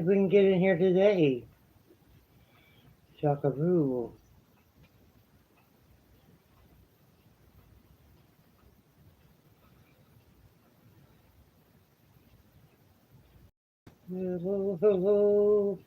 We can get in here today. Shockaroo. Hello, hello.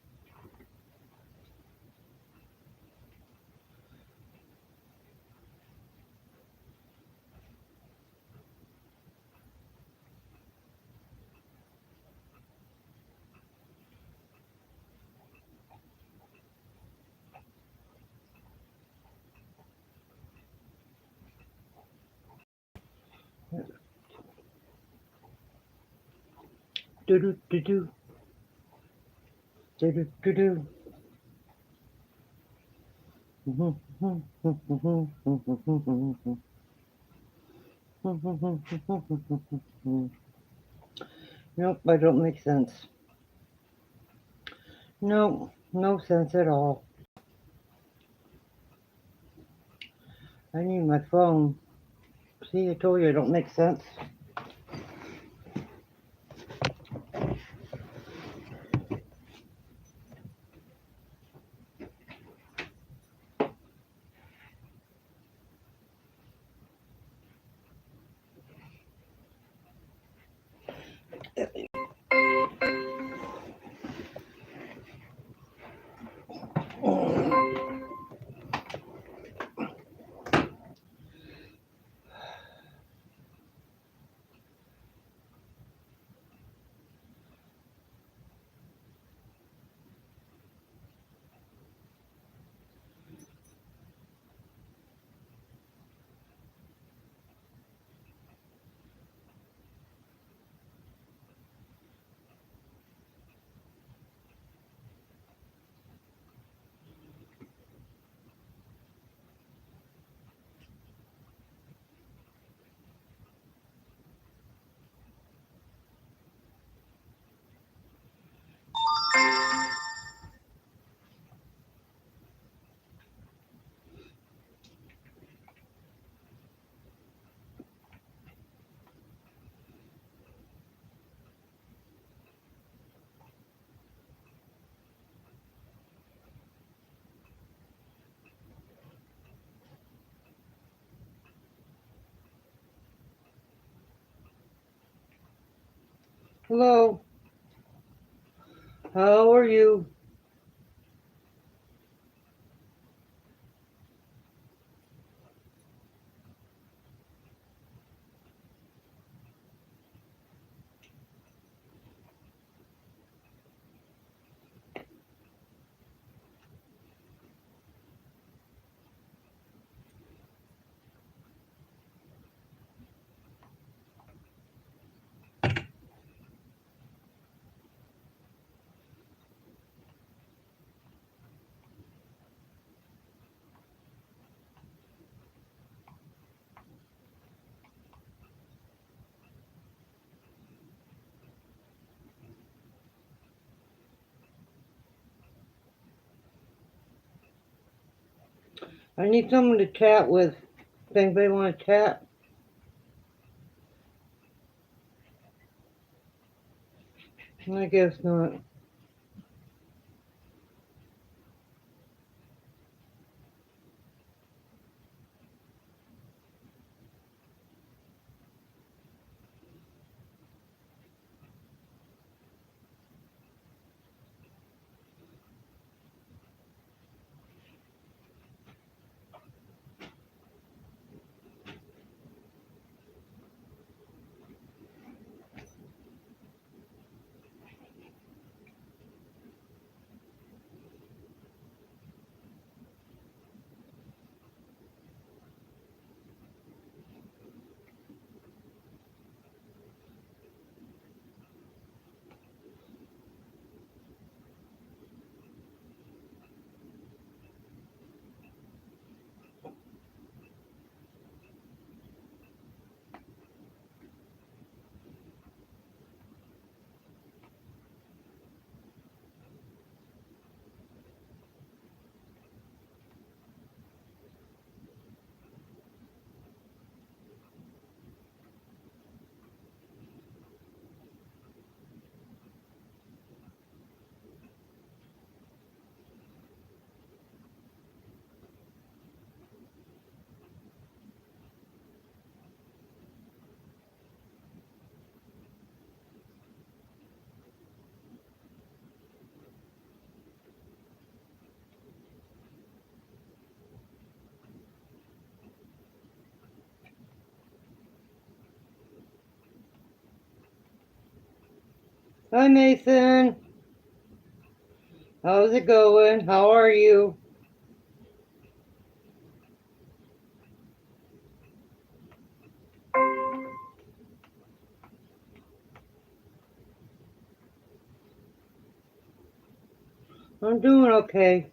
Do do do do do do do do. Nope, I don't make sense. No, no sense at all. I need my phone. See, I told you I don't make sense. Hello, how are you? I need someone to chat with. Does anybody want to chat? I guess not. Hi, Mason. How's it going? How are you? I'm doing okay.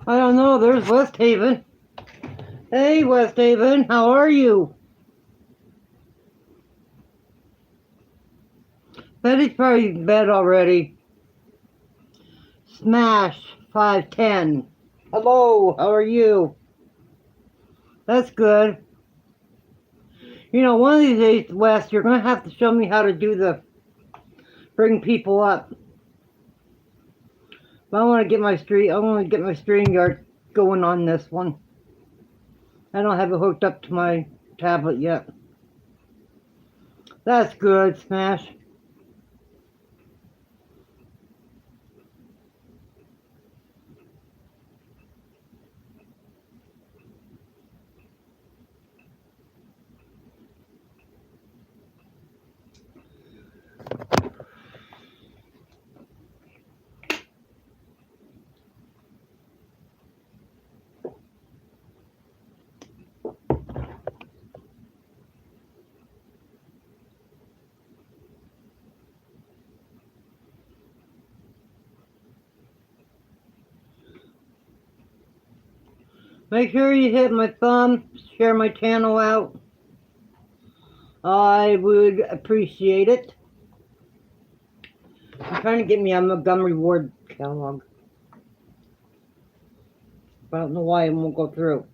I don't know. There's West Haven. Hey, West Haven. How are you? Betty's probably in bed already. Smash 510. Hello. How are you? That's good. You know, one of these days, West, you're going to have to show me how to do the bring people up. I want to get my StreamYard going on this one. I don't have it hooked up to my tablet yet. That's good, Smash. Make sure you hit my thumb, share my channel out. I would appreciate it. I'm trying to get me a gum reward catalog. I don't know why it won't go through.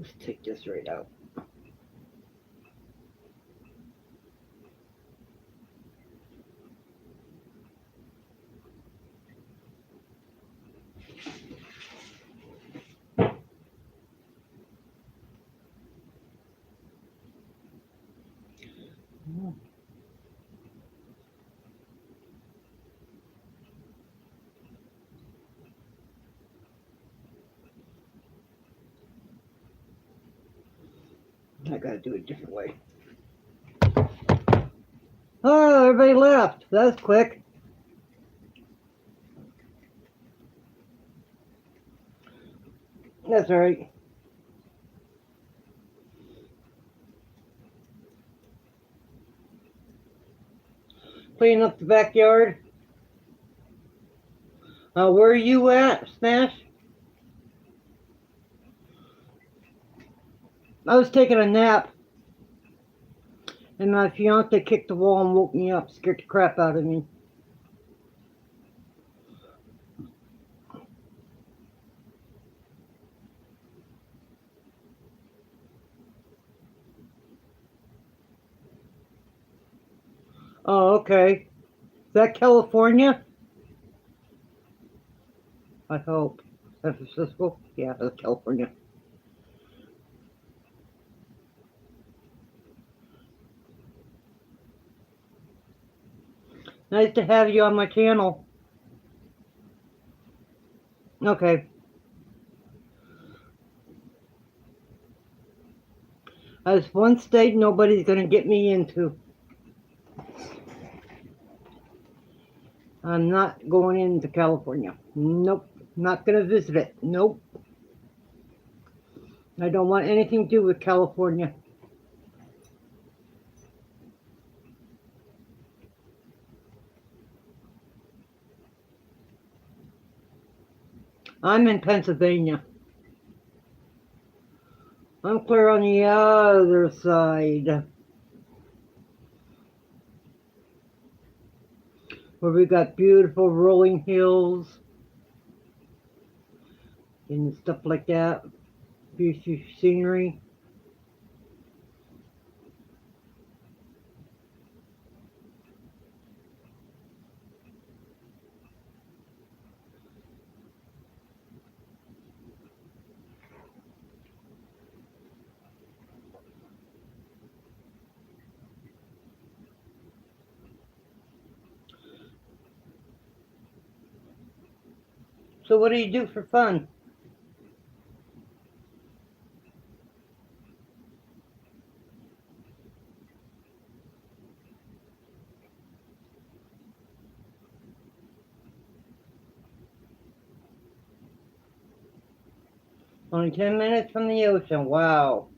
Let's take this right out. I gotta do it a different way. Oh, everybody left. That's quick. That's alright. Clean up the backyard. Where are you at, Smash? I was taking a nap, and my fiance kicked the wall and woke me up, scared the crap out of me. Oh, okay. Is that California? I hope. San Francisco? Yeah, that's California. Nice to have you on my channel. Okay. That's one state nobody's gonna get me into. I'm not going into California. Nope. Not gonna visit it. Nope. I don't want anything to do with California. I'm in Pennsylvania. I'm clear on the other side, where we got beautiful rolling hills and stuff like that. Beautiful scenery. So what do you do for fun? Only 10 minutes from the ocean. Wow.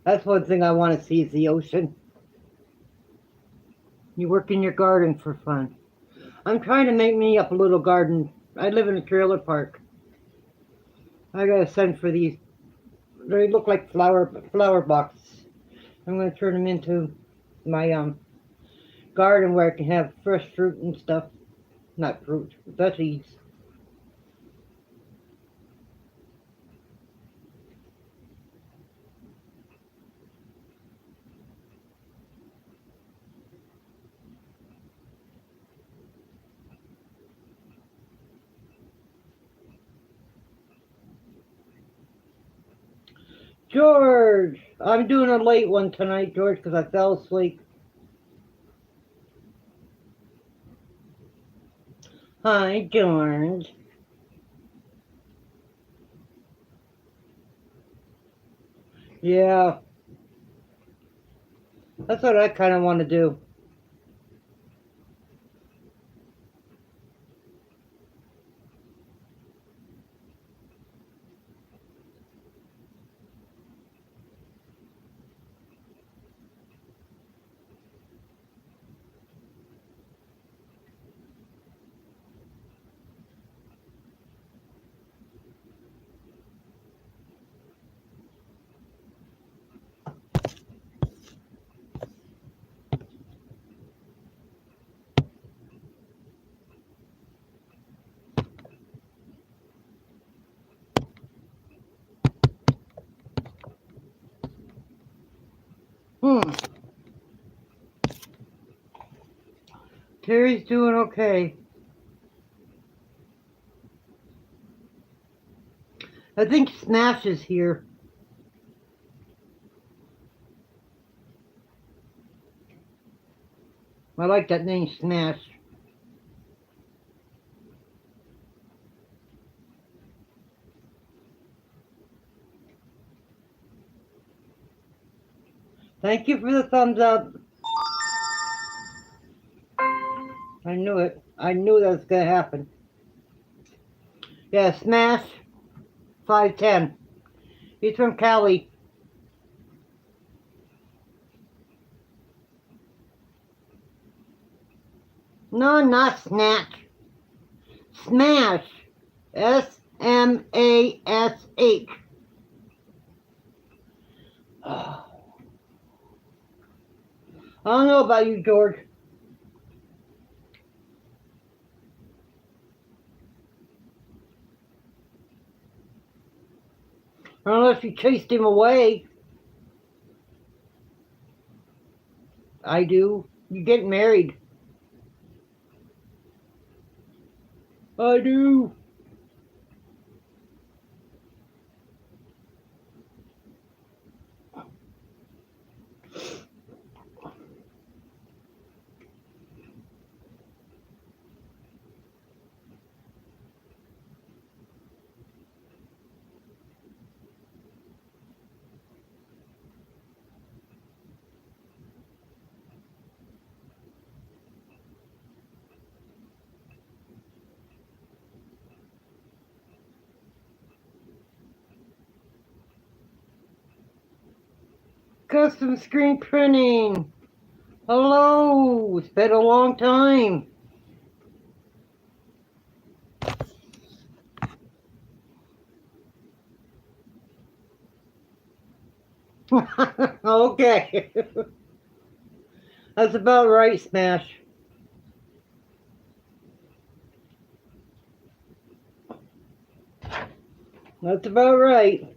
That's one thing I want to see is the ocean. You work in your garden for fun. I'm trying to make me up a little garden. I live in a trailer park. I gotta send for these. They look like flower boxes. I'm gonna turn them into my garden where I can have fresh fruit and stuff. Not fruit, veggies. George, I'm doing a late one tonight, George, because I fell asleep. Hi, George. Yeah, that's what I kind of want to do. Hmm, Terry's doing okay. I think Smash is here. I like that name, Smash. Thank you for the thumbs up. I knew it. I knew that was going to happen. Yeah, Smash 510. He's from Cali. No, not snatch. Smash. S-M-A-S-H. I don't know about you, George. Unless you chased him away. I do. You get married. I do. Custom screen printing. Hello. It's been a long time. Okay. That's about right, Smash. That's about right.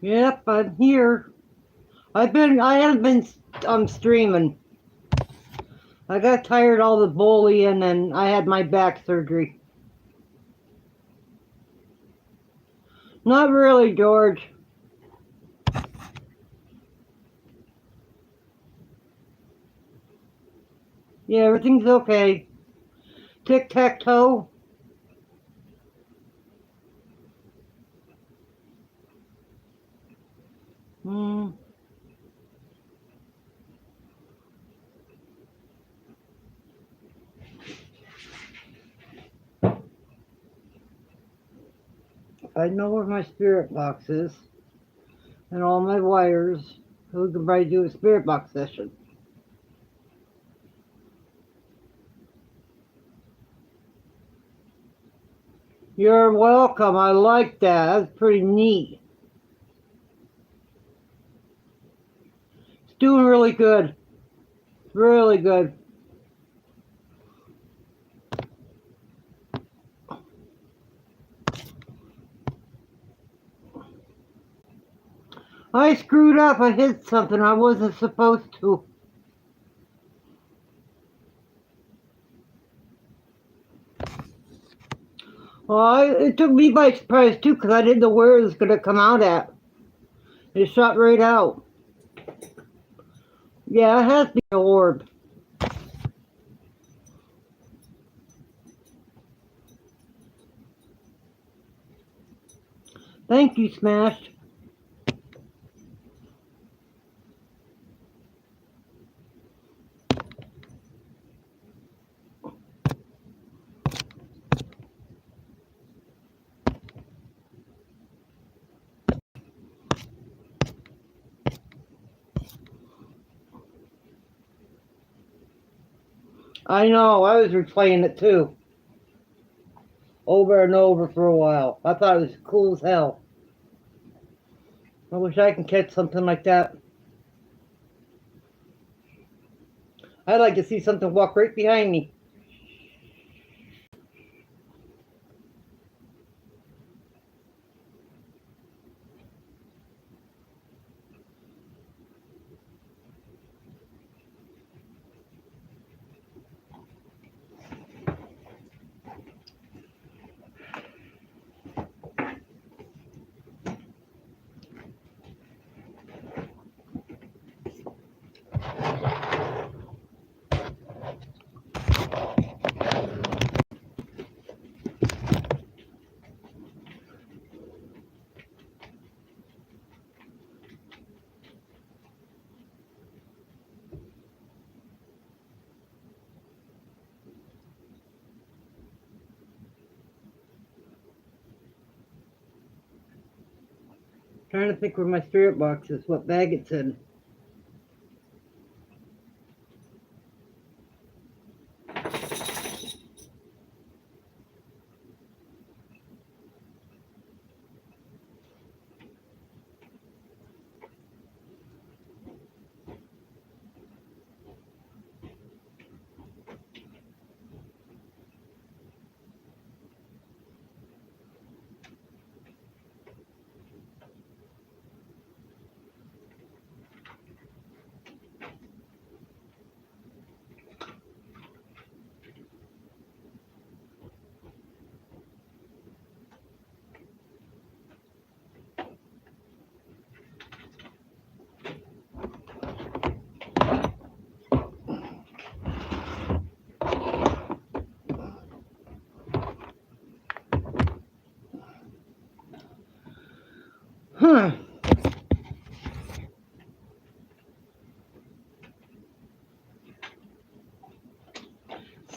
Yep, I'm here. I haven't been streaming. I got tired of all the bullying and I had my back surgery. Not really, George. Yeah, everything's okay. Tic-tac-toe. Hmm. I know where my spirit box is and all my wires. So we can probably do a spirit box session. You're welcome. I like that. That's pretty neat. It's doing really good. Really good. I screwed up. I hit something I wasn't supposed to. Well, it took me by surprise too because I didn't know where it was going to come out at. It shot right out. Yeah, it has to be an orb. Thank you, Smash. I know, I was replaying it too. Over and over for a while. I thought it was cool as hell. I wish I can catch something like that. I'd like to see something walk right behind me. Trying to think where my spirit box is, what bag it's in. Huh.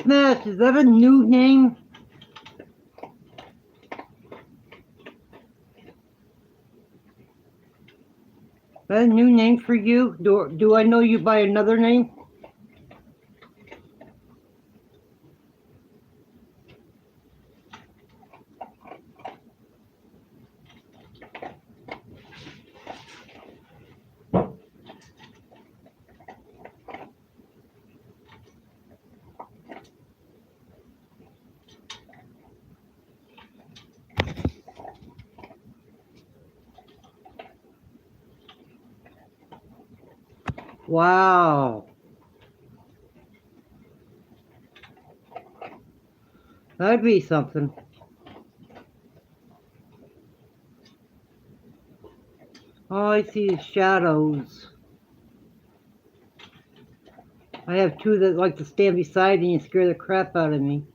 Smash, is that a new name? Is that a new name for you? Do I know you by another name? Wow. That'd be something. All I see is shadows. I have two that like to stand beside me and scare the crap out of me.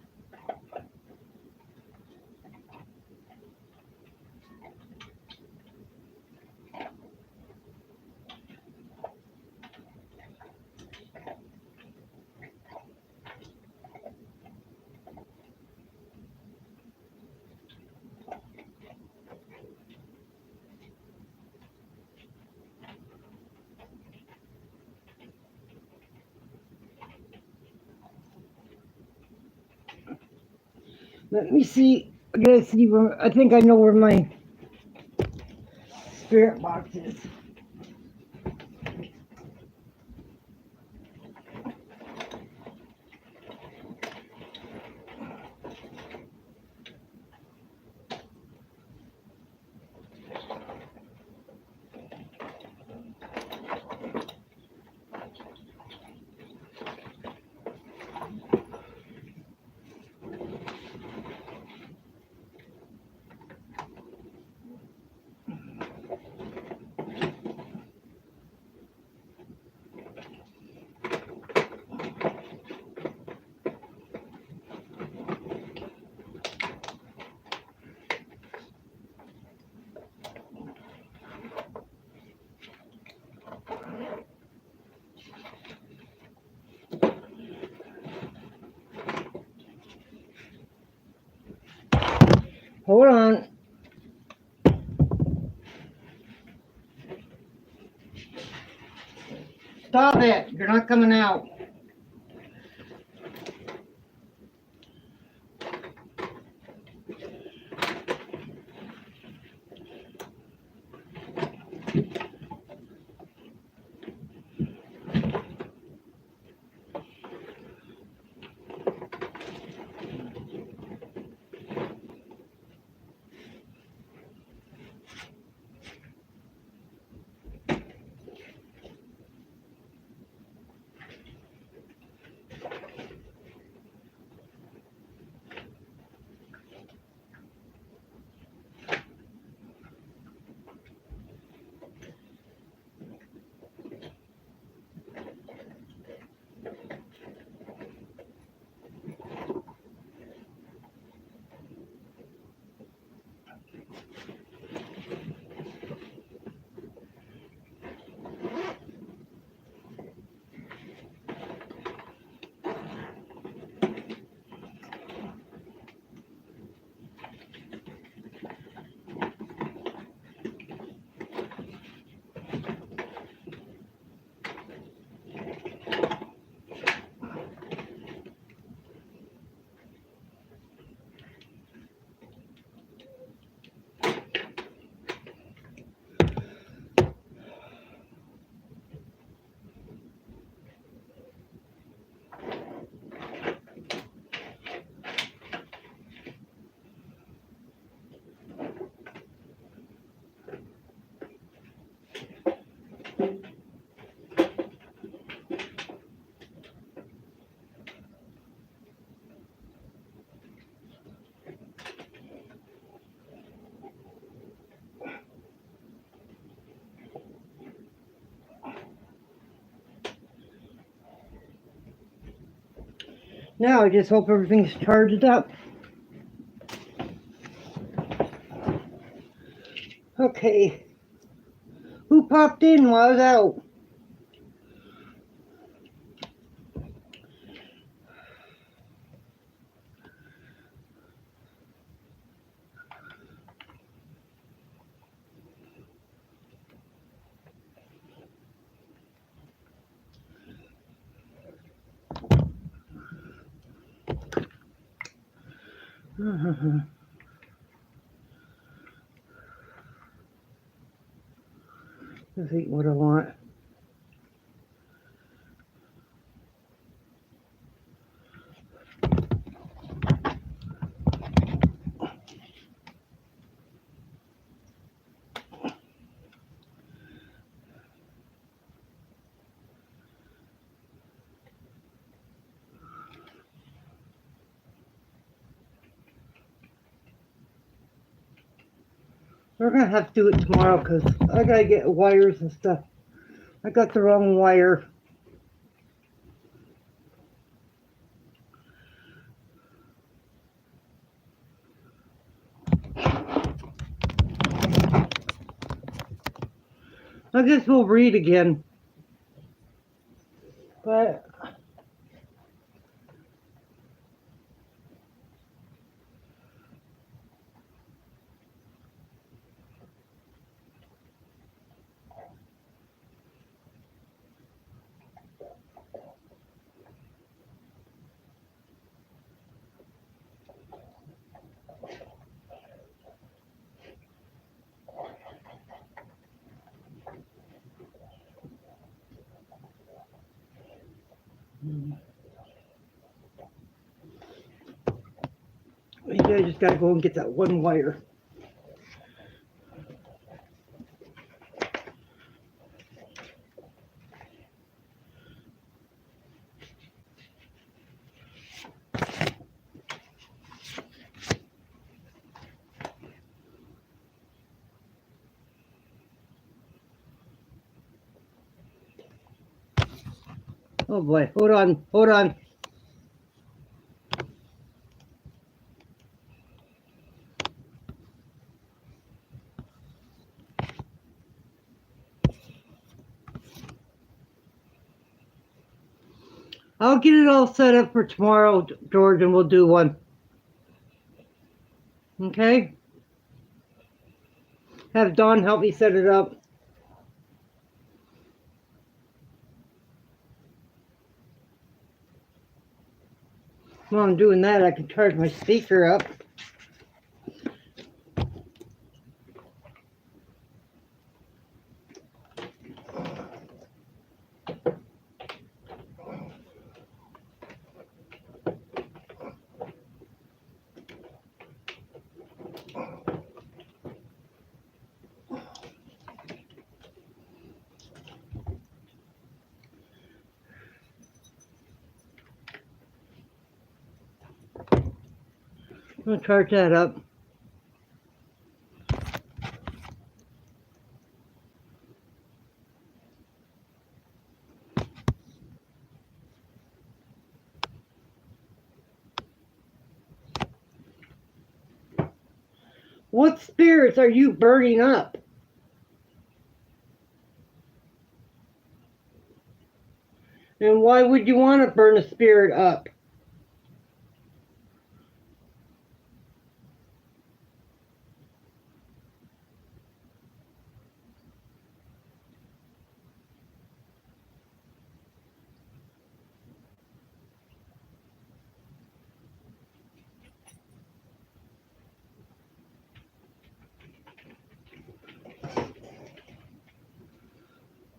Let me see. I gotta see where. I think I know where my spirit box is. Hold on. Stop it. You're not coming out. Now I just hope everything's charged up. Okay. Who popped in while I was out? Let's eat what I want. We're gonna have to do it tomorrow because I gotta get wires and stuff. I got the wrong wire. I guess we'll read again. But maybe I just gotta go and get that one wire. Oh boy, hold on, hold on. I'll get it all set up for tomorrow, George, and we'll do one. Okay? Have Dawn help me set it up. While I'm doing that, I can charge my speaker up. I'm going to charge that up. What spirits are you burning up? And why would you want to burn a spirit up?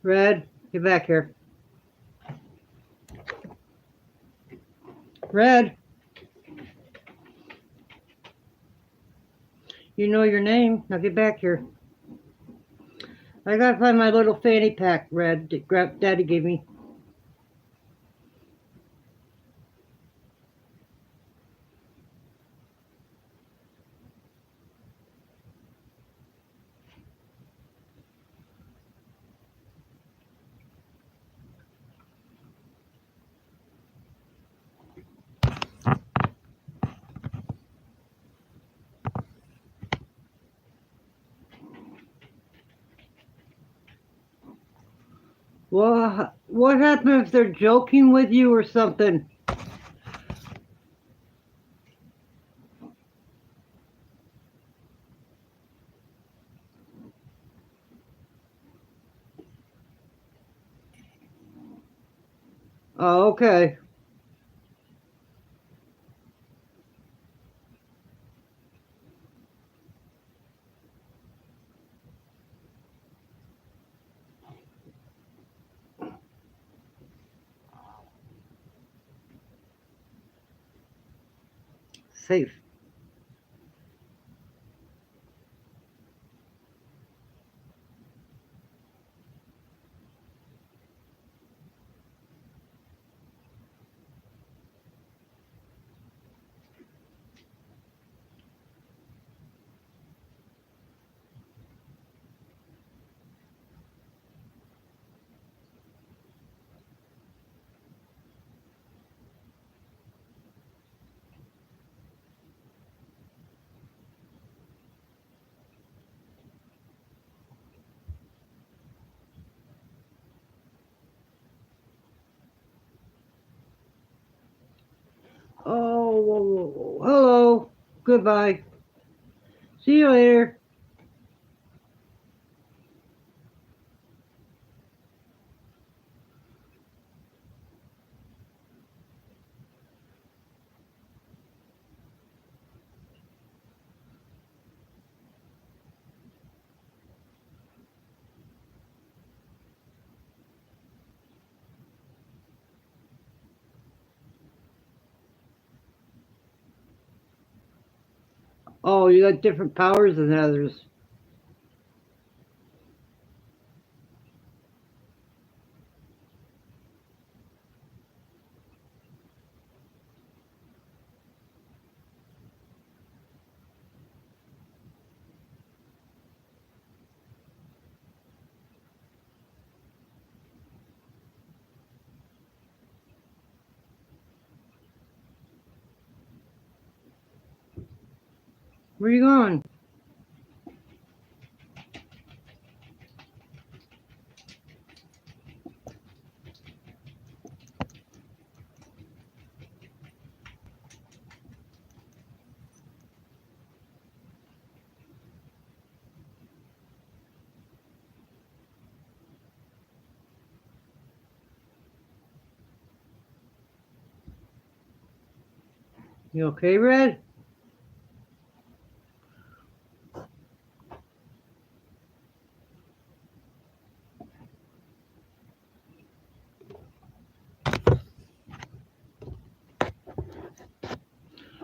Red, get back here. Red, you know your name. Now get back here. I gotta find my little fanny pack, Red, that Daddy gave me. Well, what happens if they're joking with you or something? Oh, okay. Safe. Oh, whoa, whoa, whoa. Hello. Goodbye. See you later. Oh, you got different powers than others. Where you going? You okay, Red?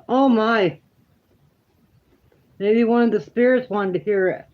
Oh my. Maybe one of the spirits wanted to hear it.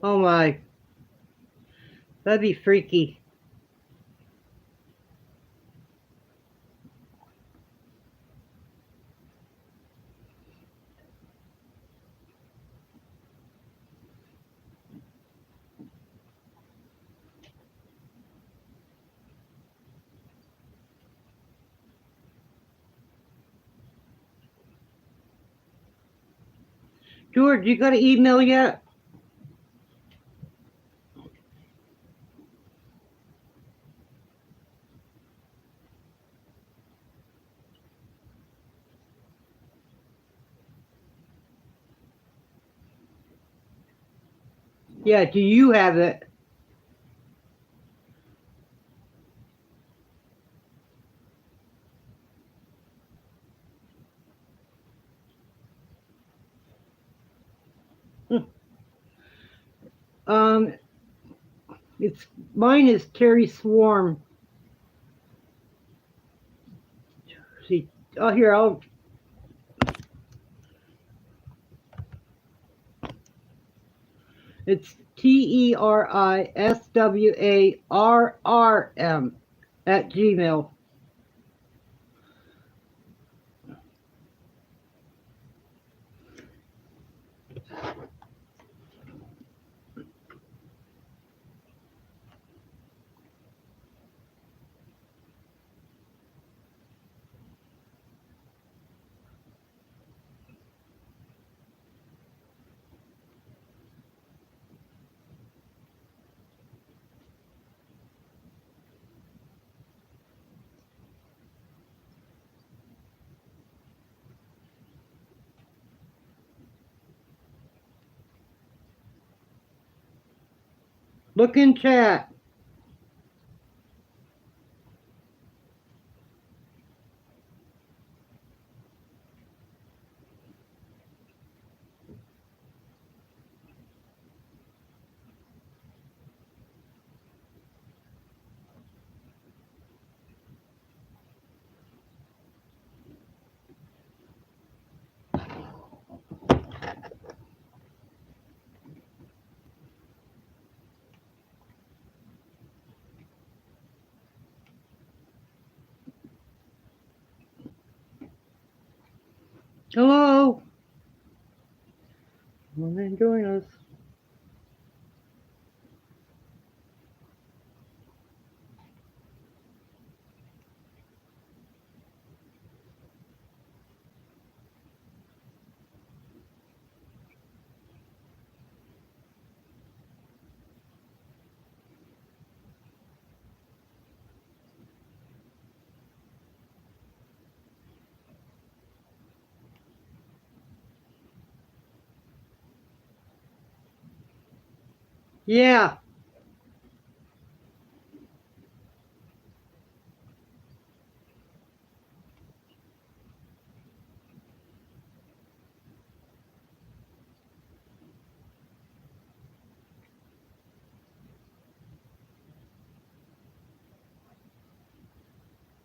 Oh my. That'd be freaky. George, you got an email yet? Yeah, do you have it? Um, it's mine is Terry Swarm. See, oh here, I'll. It's TERISWARRM at Gmail. Look in chat. Hello. Come and join us. Yeah.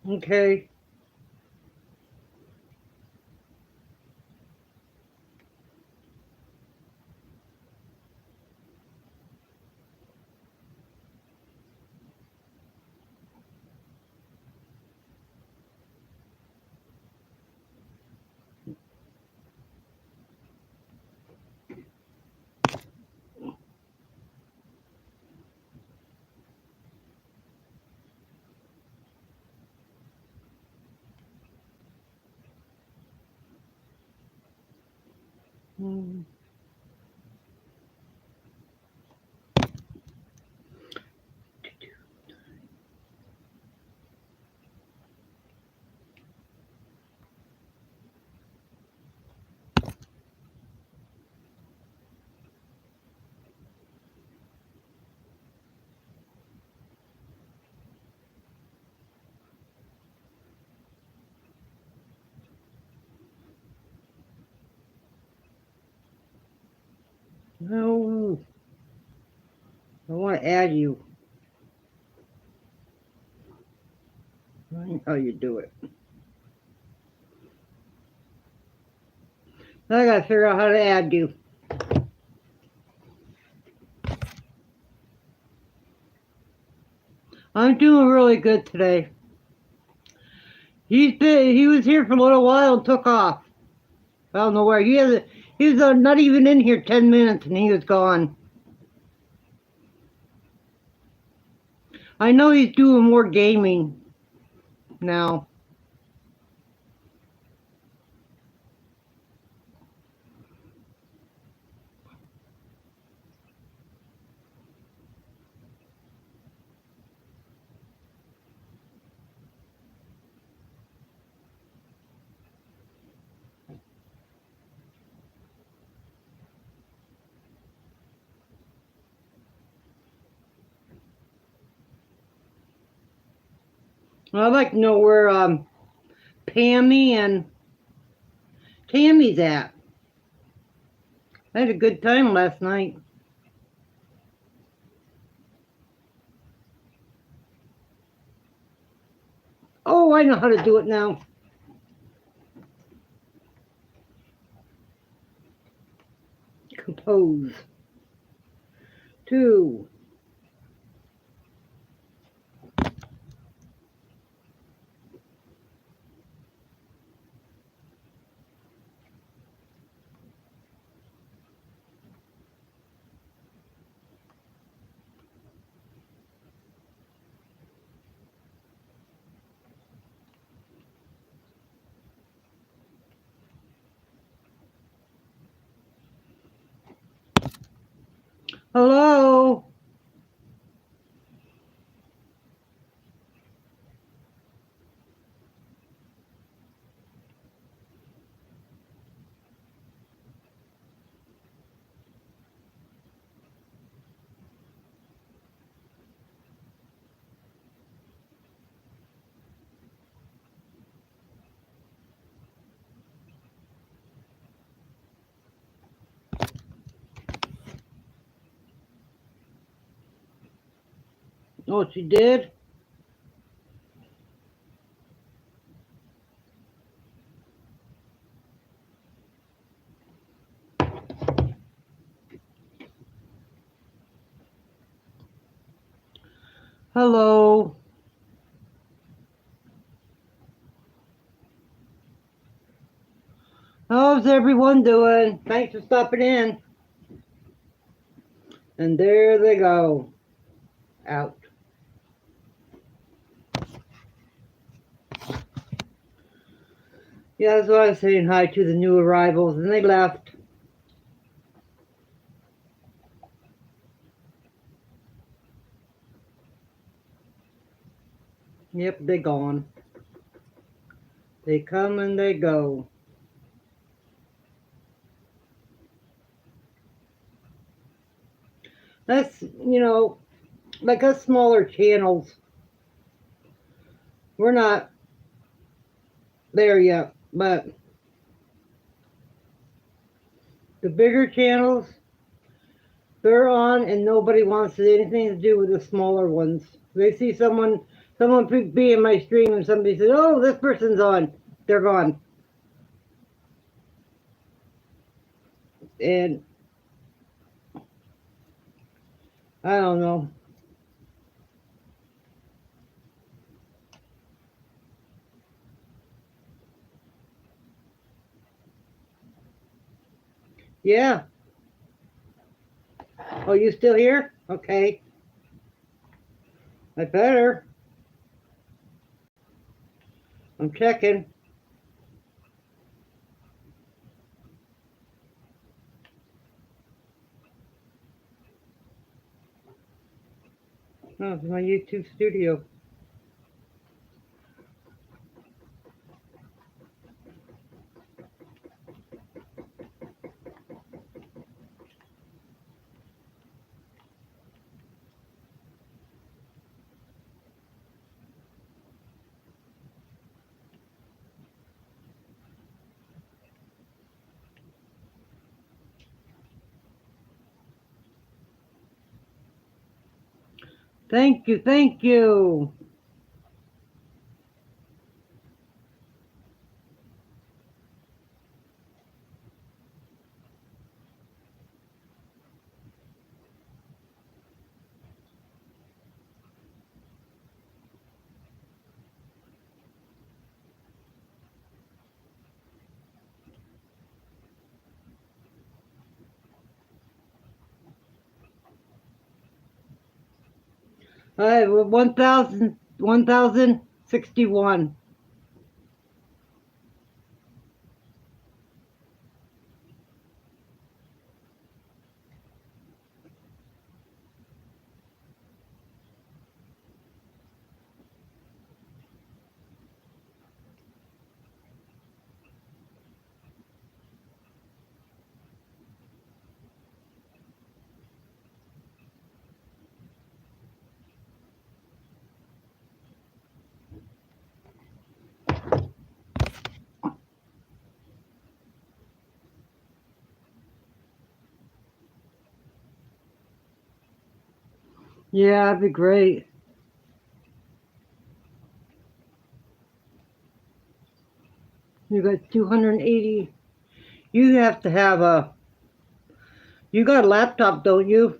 Okay. No, I want to add you. I know how you do it. Now I gotta figure out how to add you. I'm doing really good today. He was here for a little while and took off. I don't know where he was not even in here 10 minutes and he was gone. I know he's doing more gaming now. I'd like to know where Pammy and Tammy's at. I had a good time last night. Oh, I know how to do it now. Compose. 2. Hello? Oh, she did? Hello? How's everyone doing? Thanks for stopping in. And there they go. Out. Yeah, that's what I was saying hi to the new arrivals, and they left. Yep, they gone. They come and they go. That's, like us smaller channels, we're not there yet, but the bigger channels, they're on and nobody wants anything to do with the smaller ones. They see someone be in my stream and somebody says, oh, this person's on. They're gone. And I don't know. Yeah. Oh, you still here? Okay. I better. I'm checking. Oh, it's my YouTube studio. Thank you, thank you. I have 1,061. Yeah, that'd be great. You got 280. You have to have a. You got a laptop, don't you?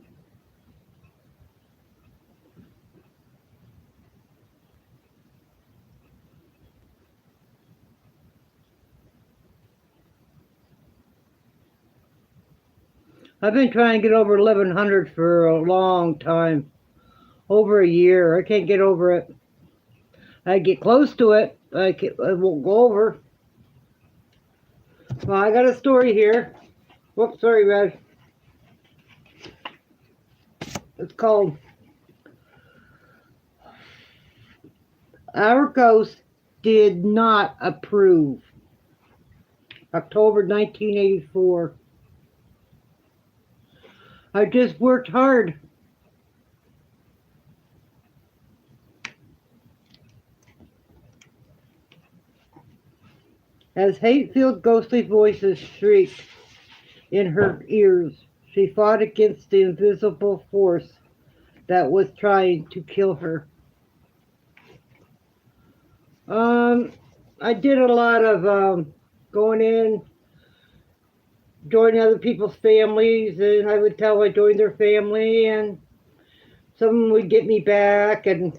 I've been trying to get over 1,100 for a long time. Over a year. I can't get over it. I get close to it. I won't go over. Well, I got a story here. Whoops, sorry, Red. It's called Our Ghost Did Not Approve. October 1984. I just worked hard. As hate-filled ghostly voices shrieked in her ears, she fought against the invisible force that was trying to kill her. Um, I did a lot of going in, joining other people's families, and I would tell I joined their family, and someone would get me back, and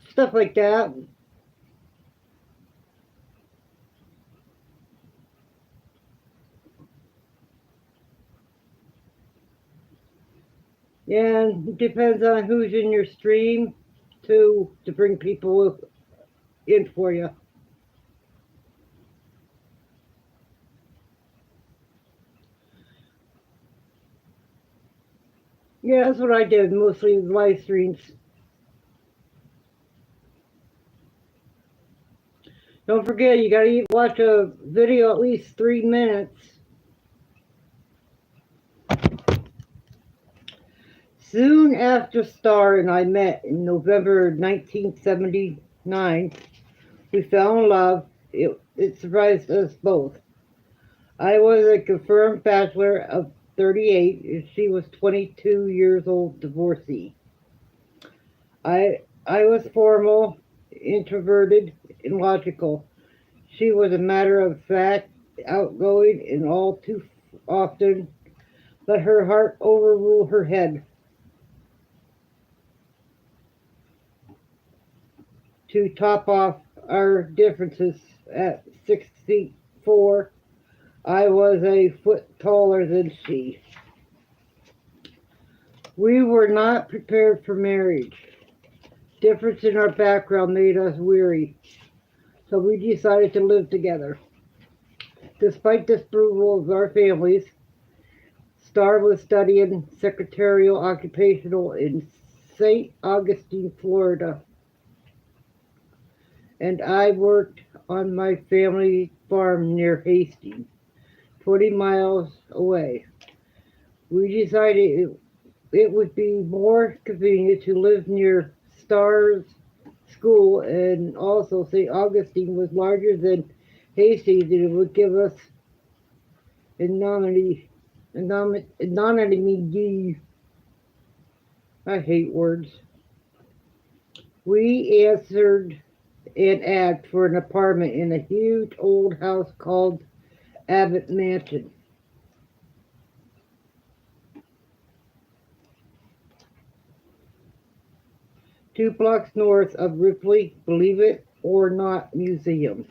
stuff like that. And it depends on who's in your stream to bring people in for you. Yeah, that's what I did, mostly live streams. Don't forget, you gotta watch a video at least 3 minutes. Soon after Star and I met in November 1979, we fell in love. It surprised us both. I was a confirmed bachelor of 38, and she was 22 years old, divorcee. I was formal, introverted, and logical. She was a matter of fact, outgoing, and all too often let her heart overrule her head. To top off our differences, at 6 feet 4, I was a foot taller than she. We were not prepared for marriage. Difference in our background made us weary, so we decided to live together. Despite disapproval of our families, Star was studying secretarial occupational in St. Augustine, Florida, and I worked on my family farm near Hastings, 20 miles away. We decided it would be more convenient to live near Stars School, and also St. Augustine was larger than Hastings, and it would give us anonymity. Anonymity. I hate words. We answered an ad for an apartment in a huge old house called Abbott Mansion. 2 blocks north of Ripley, Believe It or Not Museum.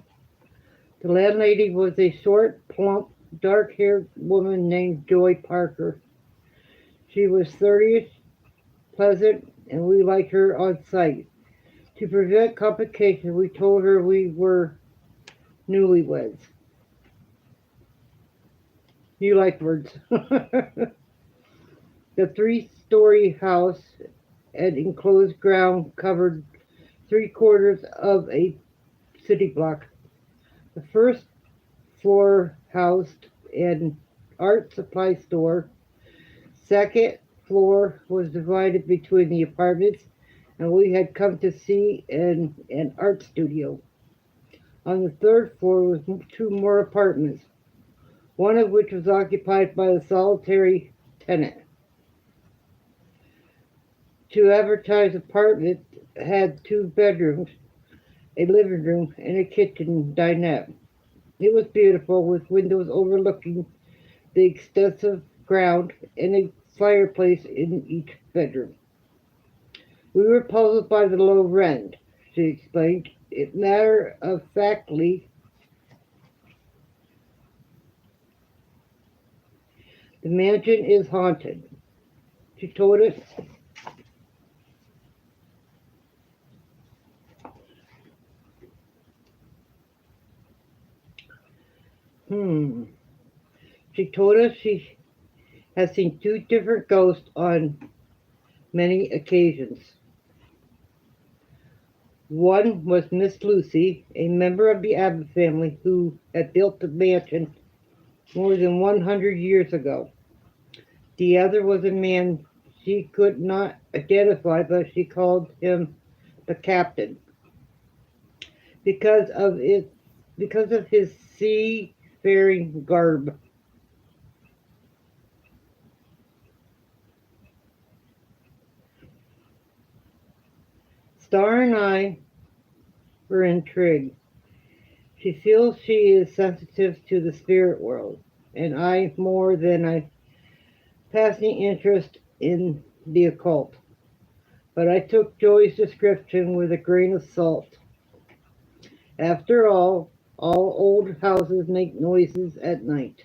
The landlady was a short, plump, dark-haired woman named Joy Parker. She was 30, pleasant, and we liked her on sight. To prevent complications, we told her we were newlyweds. You like words. The 3-story house and enclosed ground covered 3/4 of a city block. The first floor housed an art supply store. Second floor was divided between the apartments, and we had come to see an art studio. On the third floor was 2 more apartments, one of which was occupied by a solitary tenant. To advertise apartment had 2 bedrooms, a living room, and a kitchen dinette. It was beautiful, with windows overlooking the extensive ground and a fireplace in each bedroom. We were puzzled by the low rent, she explained. It matter of factly, the mansion is haunted. She told us. Hmm. She told us she has seen 2 different ghosts on many occasions. One was Miss Lucy, a member of the Abbott family who had built the mansion more than 100 years ago. The other was a man she could not identify, but she called him the captain because of it because of his seafaring garb. Star and I were intrigued. She feels she is sensitive to the spirit world, and I more than a passing interest in the occult. But I took Joy's description with a grain of salt. After all old houses make noises at night.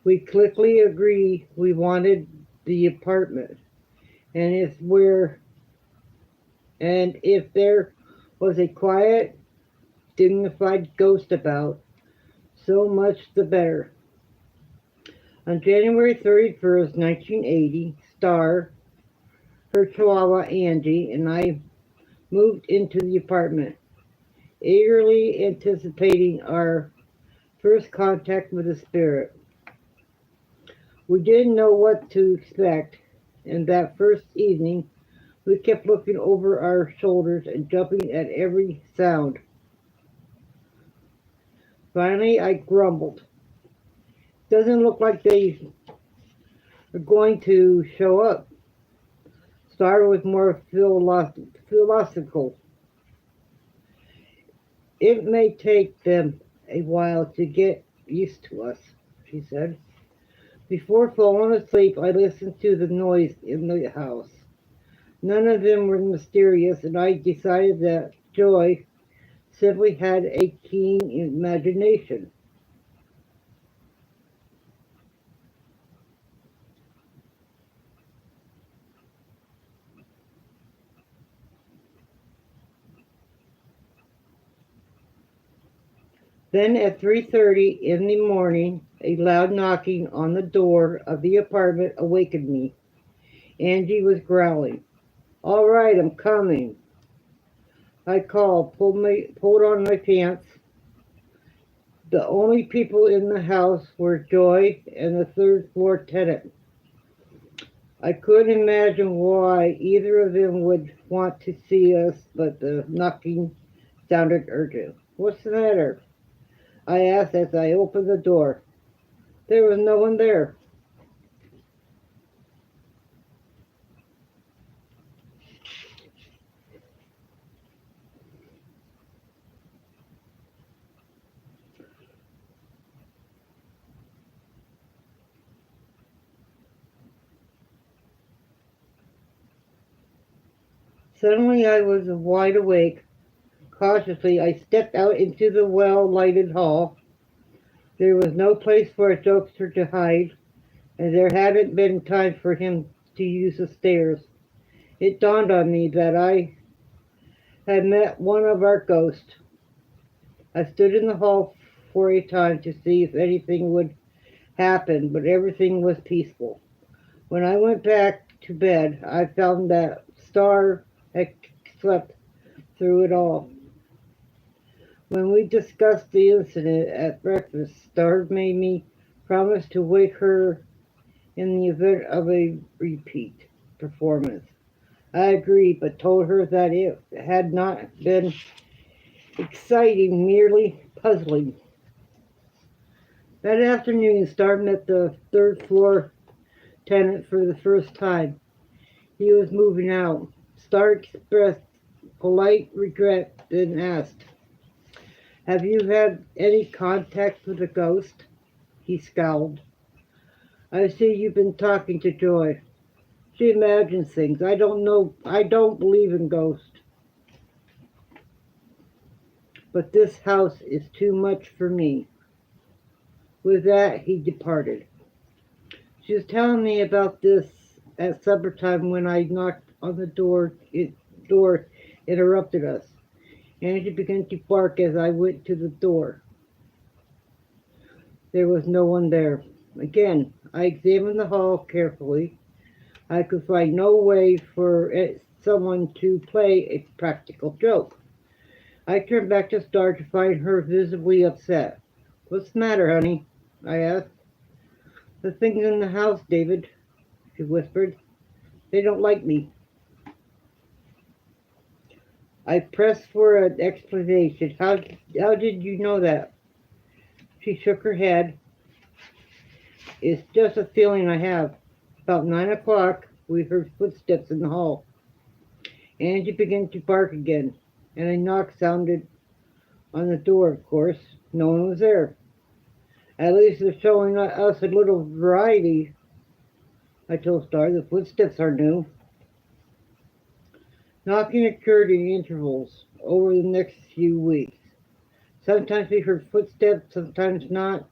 We quickly agreed we wanted the apartment, and if there was a quiet, dignified ghost about, so much the better. On January 31st, 1980, Star, her chihuahua Angie, and I moved into the apartment, eagerly anticipating our first contact with the spirit. We didn't know what to expect, and that first evening we kept looking over our shoulders and jumping at every sound. Finally, I grumbled. Doesn't look like they are going to show up. Star was more philosophical. It may take them a while to get used to us, she said. Before falling asleep, I listened to the noise in the house. None of them were mysterious, and I decided that Joy simply had a keen imagination. Then at 3:30 in the morning, A loud knocking on the door of the apartment awakened me. Angie was growling. All right, I'm coming. I called, pulled on my pants. The only people in the house were Joy and the third floor tenant. I couldn't imagine why either of them would want to see us, but the knocking sounded urgent. What's the matter? I asked as I opened the door. There was no one there. Suddenly I was wide awake. Cautiously I stepped out into the well-lighted hall. There was no place for a jokester to hide, and there hadn't been time for him to use the stairs. It dawned on me that I had met one of our ghosts. I stood in the hall for a time to see if anything would happen, but everything was peaceful. When I went back to bed, I found that Star had slept through it all. When we discussed the incident at breakfast, Star made me promise to wake her in the event of a repeat performance. I agreed, but told her that it had not been exciting, merely puzzling. That afternoon, Star met the third floor tenant for the first time. He was moving out. Star expressed polite regret, then asked, have you had any contact with a ghost? He scowled. I see you've been talking to Joy. She imagines things. I don't know. I don't believe in ghosts. But this house is too much for me. With that, he departed. She was telling me about this at supper time when I knocked on the door. Door interrupted us. Angie began to bark as I went to the door. There was no one there. Again, I examined the hall carefully. I could find no way for someone to play a practical joke. I turned back to Star to find her visibly upset. What's the matter, honey? I asked. The things in the house, David, she whispered. They don't like me. I pressed for an explanation. How did you know that? She shook her head. It's just a feeling I have. About 9 o'clock, we heard footsteps in the hall. Angie began to bark again, and a knock sounded on the door, of course. No one was there. At least they're showing us a little variety, I told Star. The footsteps are new. Knocking occurred in intervals over the next few weeks. Sometimes we heard footsteps, sometimes not.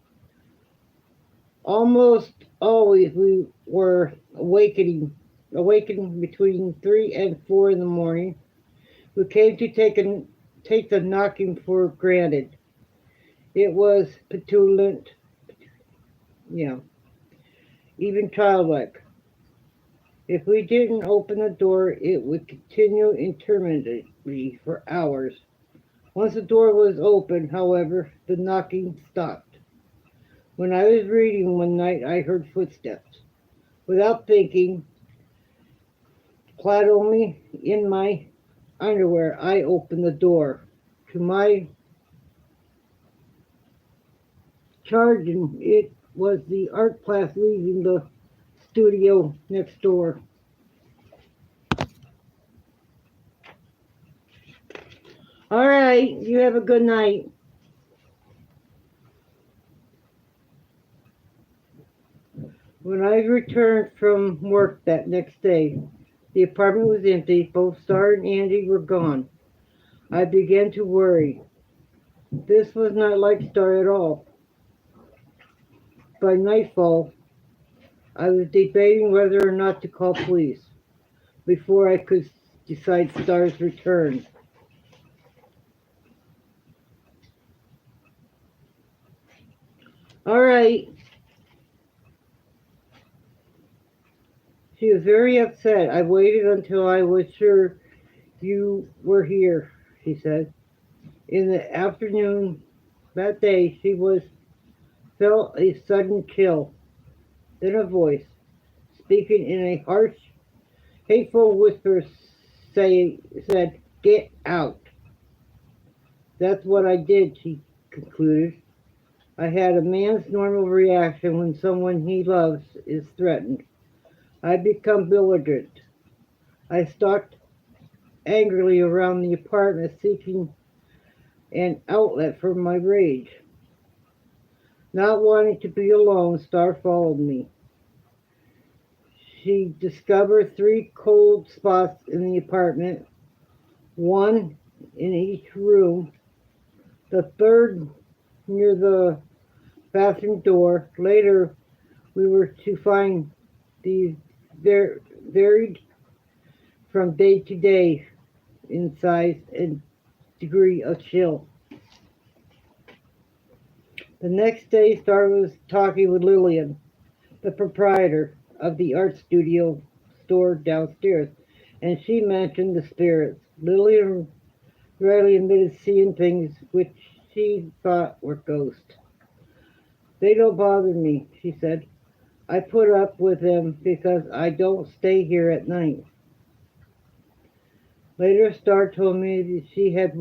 Almost always we were awakening between 3 and 4 in the morning. We came to take the knocking for granted. It was petulant, even childlike. If we didn't open the door, it would continue intermittently for hours. Once the door was open, however, the knocking stopped. When I was reading one night, I heard footsteps. Without thinking, clad only in my underwear, I opened the door. To my charging, it was the art class leaving the studio next door. All right, you have a good night. When I returned from work that next day, the apartment was empty. Both Star and Andy were gone. I began to worry. This was not like Star at all. By nightfall, I was debating whether or not to call police before I could decide Star's return. All right, She was very upset. I waited until I was sure you were here, she said. In the afternoon that day, she was felt a sudden chill. Then a voice, speaking in a harsh, hateful whisper, said, "Get out." That's what I did, she concluded. I had a man's normal reaction when someone he loves is threatened. I become belligerent. I stalked angrily around the apartment seeking an outlet for my rage. Not wanting to be alone, Star followed me. She discovered three cold spots in the apartment, one in each room, the third near the bathroom door. Later, we were to find these varied from day to day in size and degree of chill. The next day, Star was talking with Lillian, the proprietor of the art studio store downstairs, and she mentioned the spirits. Lillian readily admitted seeing things which she thought were ghosts. They don't bother me, she said. I put up with them because I don't stay here at night. Later, Star told me that she had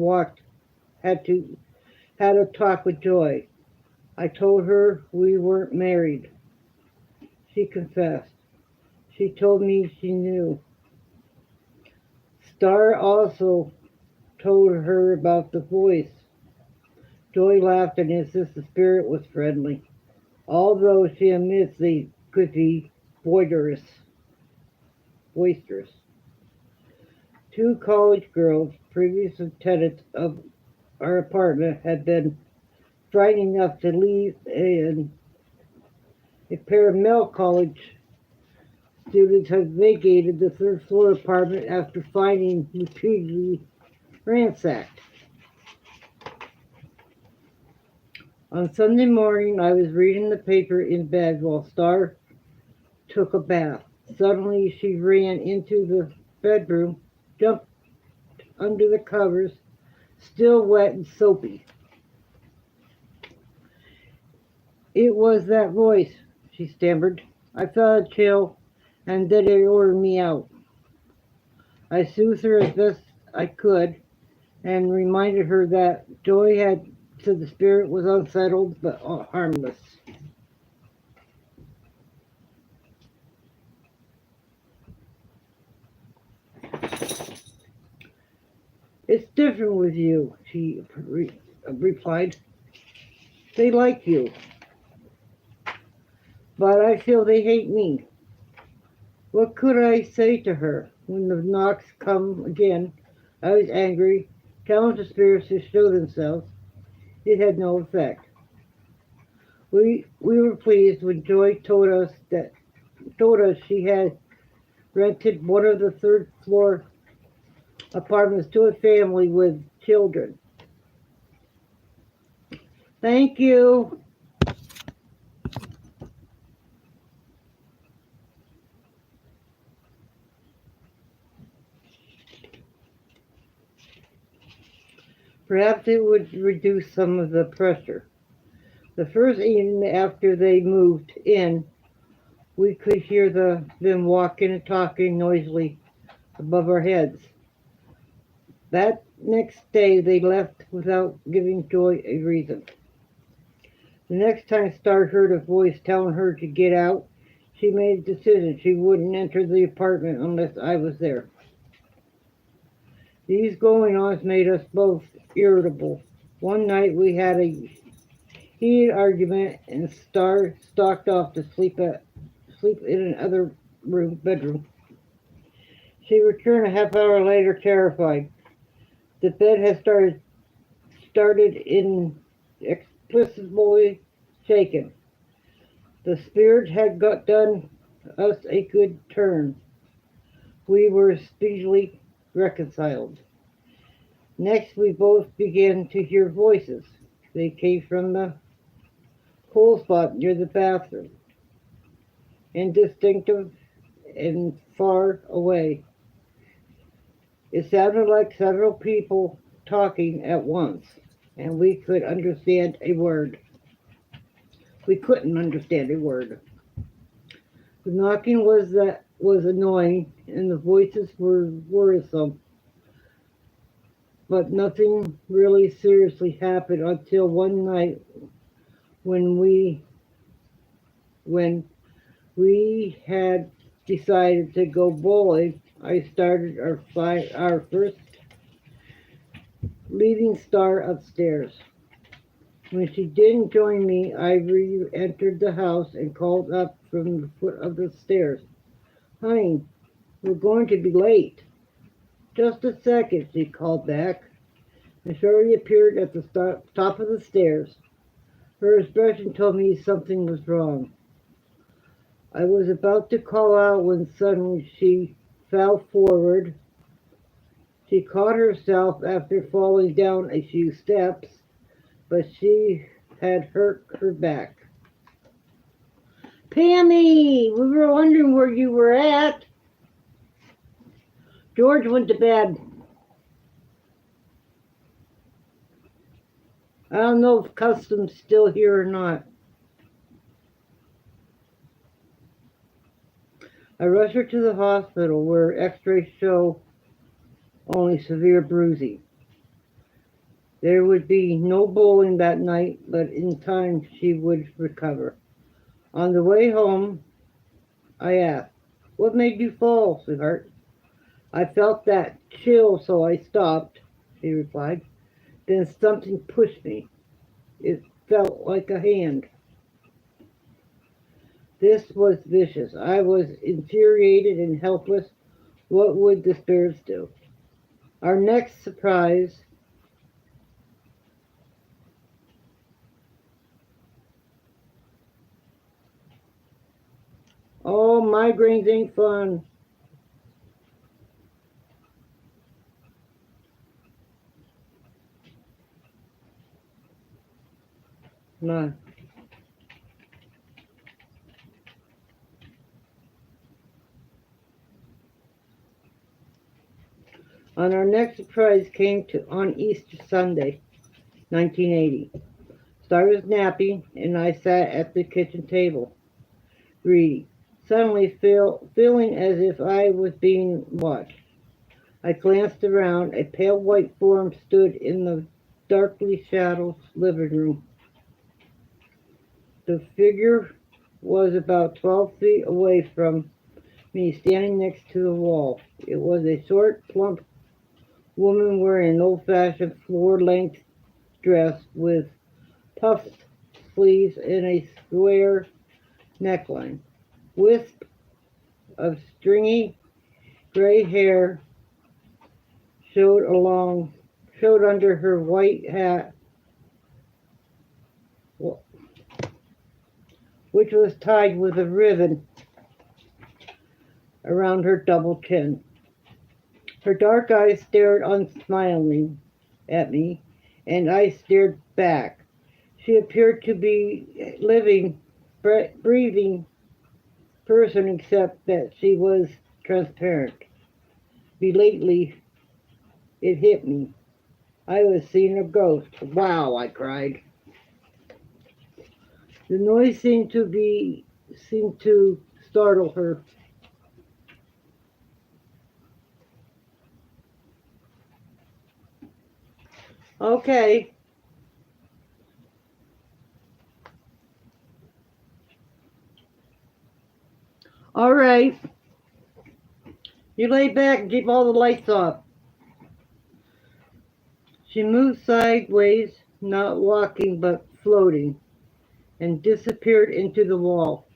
a talk with Joy. I told her we weren't married. She confessed. She told me she knew. Star also told her about the voice. Joy laughed and insisted the spirit was friendly, although she admits they could be boisterous. boisterous. Two college girls, previous tenants of our apartment, had been frightened enough to leave, and a pair of male college students have vacated the third floor apartment after finding repeatedly ransacked. On Sunday morning, I was reading the paper in bed while Star took a bath. Suddenly, she ran into the bedroom, jumped under the covers, still wet and soapy. It was that voice, she stammered. I felt a chill, and then it ordered me out. I soothed her as best I could and reminded her that Joy had said the spirit was unsettled but harmless. It's different with you, she replied. They like you, but I feel they hate me. What could I say to her? When the knocks come again, I was angry, challenged the spirits to show themselves. It had no effect. We were pleased when Joy told us she had rented one of the third floor apartments to a family with children. Thank you. Perhaps it would reduce some of the pressure. The first evening after they moved in, we could hear them walking and talking noisily above our heads. That next day they left without giving Joy a reason. The next time Star heard a voice telling her to get out, she made a decision she wouldn't enter the apartment unless I was there. These going-ons made us both irritable. One night we had a heated argument and Star stalked off to sleep in another bedroom. She returned a half hour later terrified. The bed had started inexplicably shaken. The spirit had done us a good turn. We were speedily reconciled. Next, we both began to hear voices. They came from the cold spot near the bathroom. Indistinct and far away. It sounded like several people talking at once, and we could understand a word. We couldn't understand a word. The knocking was annoying, and the voices were worrisome, but nothing really seriously happened until one night when when we had decided to go bowling. I started our first leading star upstairs. When she didn't join me, I re-entered the house and called up from the foot of the stairs. Honey, we're going to be late. Just a second, she called back. And Shirley appeared at the top of the stairs. Her expression told me something was wrong. I was about to call out when suddenly she fell forward. She caught herself after falling down a few steps, but she had hurt her back. Pammy, we were wondering where you were at. George went to bed. I don't know if Custom's still here or not. I rushed her to the hospital where x-rays show only severe bruising. There would be no bowling that night, but in time she would recover. On the way home, I asked, "What made you fall, sweetheart?" "I felt that chill, so I stopped," she replied. "Then something pushed me. It felt like a hand." This was vicious. I was infuriated and helpless. What would the spirits do? Our next surprise oh, migraines ain't fun. No. On our next surprise came on Easter Sunday, 1980. Star was napping, and I sat at the kitchen table, reading, suddenly feeling as if I was being watched. I glanced around. A pale white form stood in the darkly shadowed living room. The figure was about 12 feet away from me, standing next to the wall. It was a short, plump woman wearing an old-fashioned floor-length dress with puffed sleeves and a square neckline. Wisp of stringy gray hair showed under her white hat, which was tied with a ribbon around her double chin. Her dark eyes stared unsmilingly at me, and I stared back. She appeared to be a living, breathing person, except that she was transparent. Belatedly, it hit me. I was seeing a ghost. Wow, I cried. The noise seemed to startle her. Okay. All right. You lay back and keep all the lights off. She moved sideways, not walking but floating, and disappeared into the wall.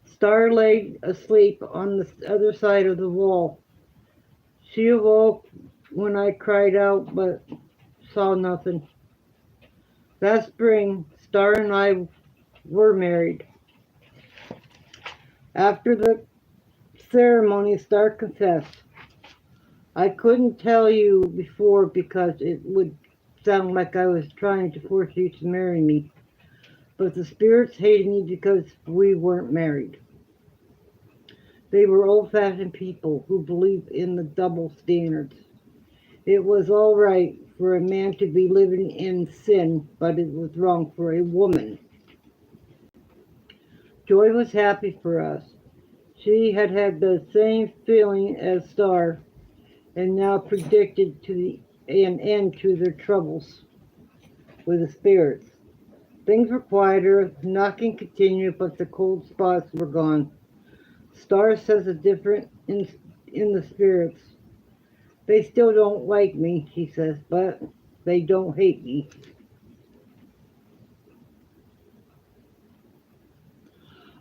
Star lay asleep on the other side of the wall. She awoke when I cried out but saw nothing. That spring, Star and I were married. After the ceremony, Star confessed. "I couldn't tell you before because it would sound like I was trying to force you to marry me. But the spirits hated me because we weren't married." They were old-fashioned people who believed in the double standards. It was all right for a man to be living in sin, but it was wrong for a woman. Joy was happy for us. She had had the same feeling as Star, and now predicted an end to their troubles with the spirits. Things were quieter, knocking continued, but the cold spots were gone. Star says a different in the spirits. They still don't like me, she says, but they don't hate me.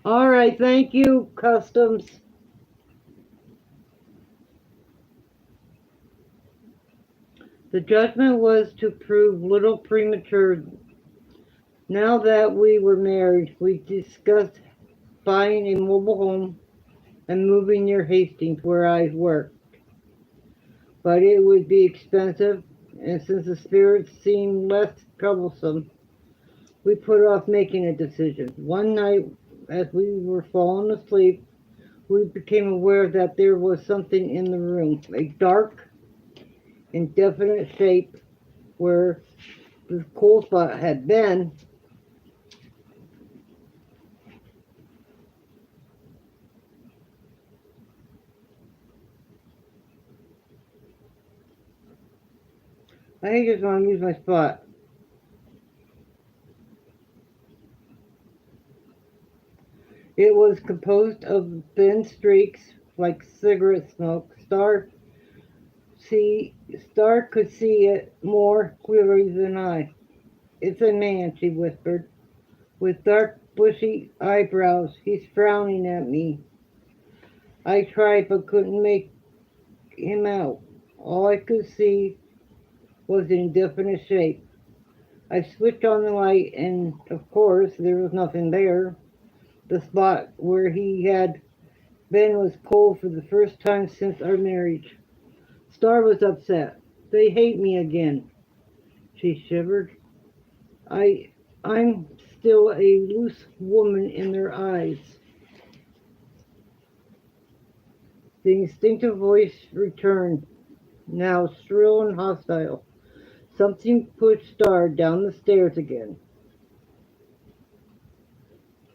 All right, thank you, Customs. The judgment was to prove little premature. Now that we were married, we discussed buying a mobile home and moving near Hastings, where I work. But it would be expensive, and since the spirits seemed less troublesome, we put off making a decision. One night, as we were falling asleep, we became aware that there was something in the room, a dark, indefinite shape where the cold spot had been. I just want to use my spot. It was composed of thin streaks like cigarette smoke. Star could see it more clearly than I. It's a man, she whispered, with dark, bushy eyebrows. He's frowning at me. I tried but couldn't make him out. All I could see was an indefinite shape. I switched on the light, and of course, there was nothing there. The spot where he had been was cold for the first time since our marriage. Star was upset. They hate me again. She shivered. I I'm still a loose woman in their eyes. The instinctive voice returned, now shrill and hostile. Something pushed Star down the stairs again.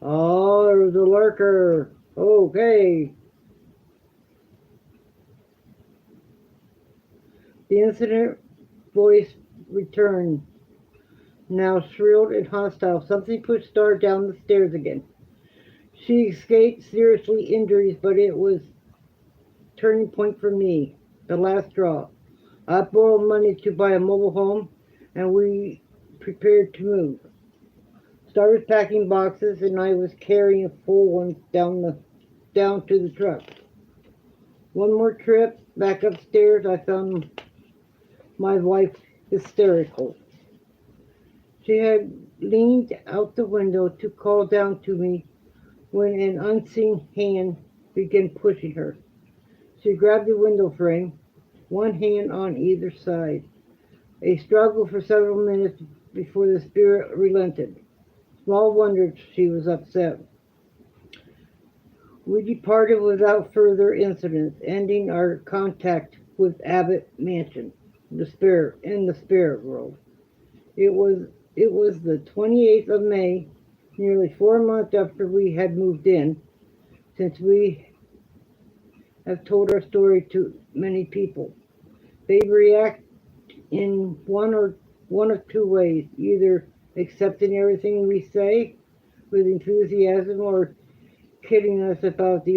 Oh, there was a lurker. Okay. The incident voice returned, now shrilled and hostile. Something pushed Star down the stairs again. She escaped seriously injuries, but it was turning point for me, the last straw. I borrowed money to buy a mobile home, and we prepared to move. Star was packing boxes, and I was carrying full ones down to the truck. One more trip back upstairs, I found my wife hysterical. She had leaned out the window to call down to me when an unseen hand began pushing her. She grabbed the window frame, one hand on either side. A struggle for several minutes before the spirit relented. Small wonder she was upset. We departed without further incident, ending our contact with Abbott Mansion, in the spirit world. It was the 28th of May, nearly 4 months after we had moved in, since we have told our story to many people. They react in one of two ways, either accepting everything we say with enthusiasm or kidding us about the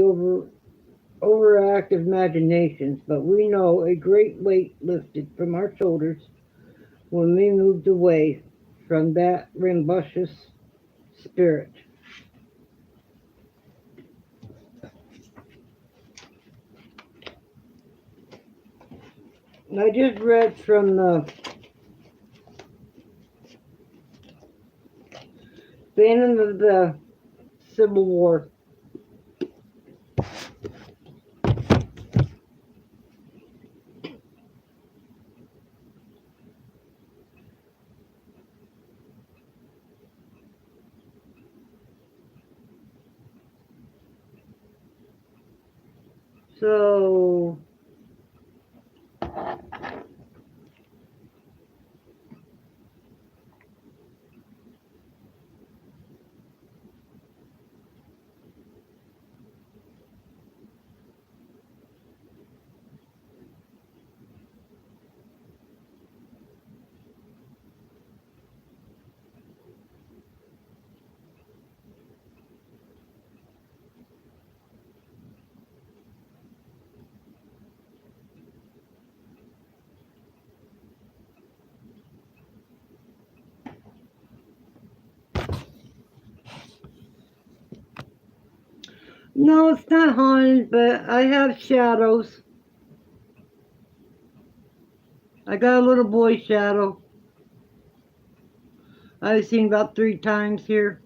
overactive imaginations, but we know a great weight lifted from our shoulders when we moved away from that rambunctious spirit. I just read from the Phantom of the Civil War. So no, it's not haunted, but I have shadows. I got a little boy shadow. I've seen about 3 times here.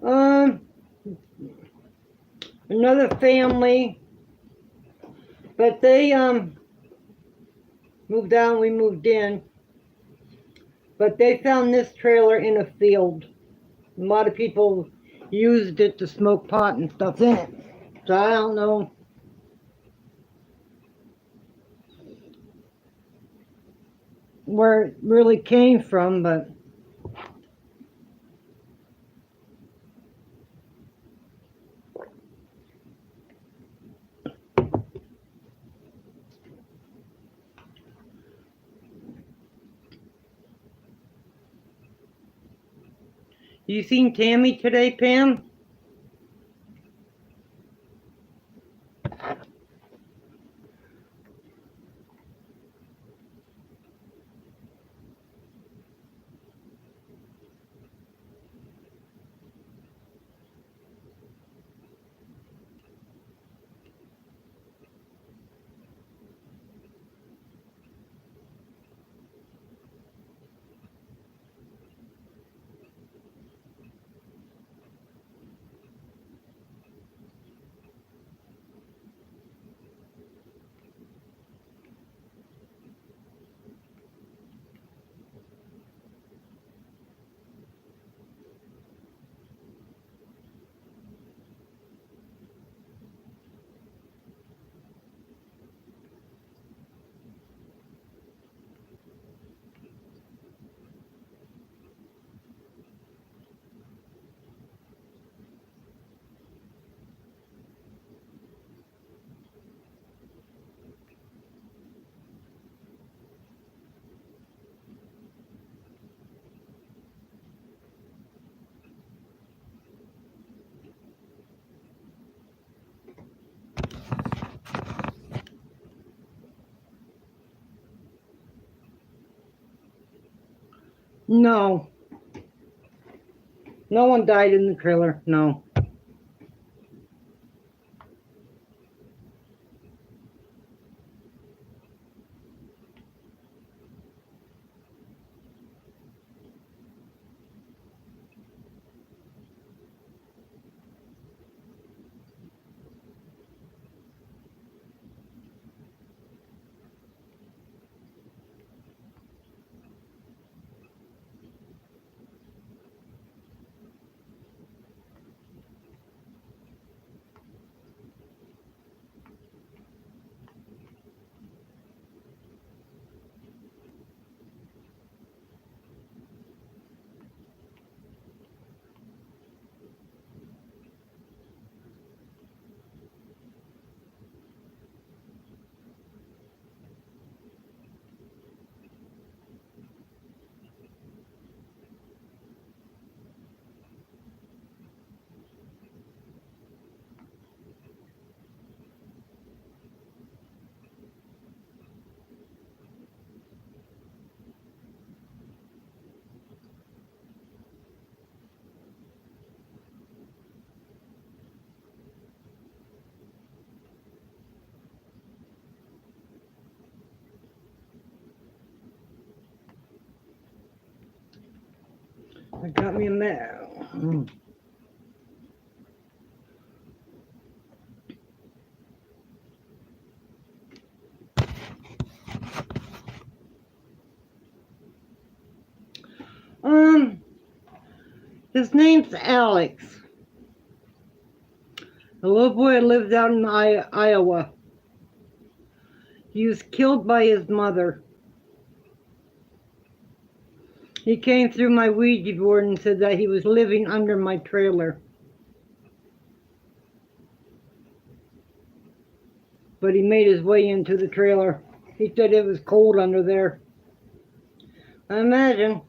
Um, another family, but they moved out. We moved in, but they found this trailer in a field. A lot of people used it to smoke pot and stuff in it. So I don't know where it really came from, but you seen Tammy today, Pam? No. No one died in the trailer. No. I got me a mail. His name's Alex. A little boy lived out in Iowa. He was killed by his mother. He came through my Ouija board and said that he was living under my trailer. But he made his way into the trailer. He said it was cold under there. I imagine.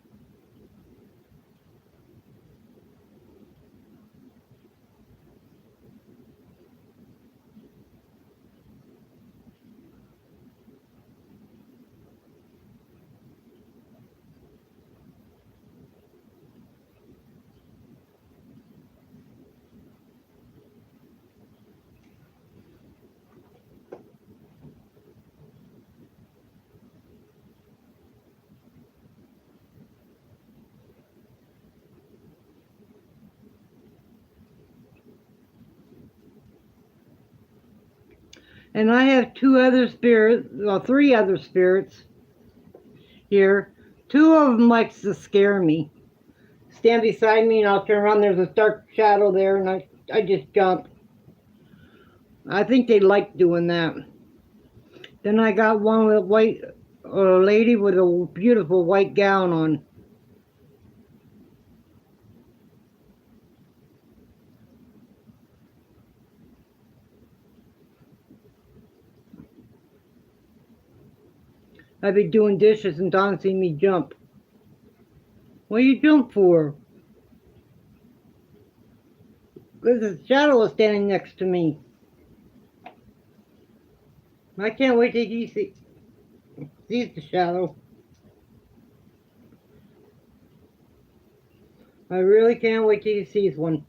And I have three other spirits here. Two of them likes to scare me. Stand beside me and I'll turn around. There's a dark shadow there and I just jump. I think they like doing that. Then I got one with a lady with a beautiful white gown on. I'd be doing dishes and Don see me jump. What do you jump for? Because the shadow is standing next to me. I can't wait till he sees the shadow. I really can't wait till he sees one.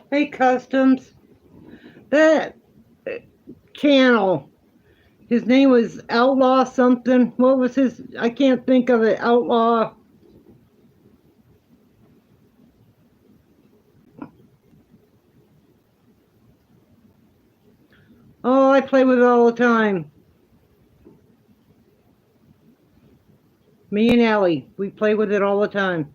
Hey, Customs, that channel, his name was Outlaw something. What was his? I can't think of it. Outlaw. Oh, I play with it all the time. Me and Ellie, we play with it all the time.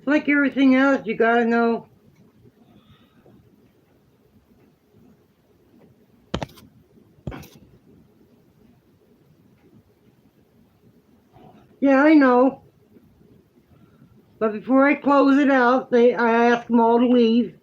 Like everything else, you gotta know. Yeah, I know. But before I close it out, I ask them all to leave.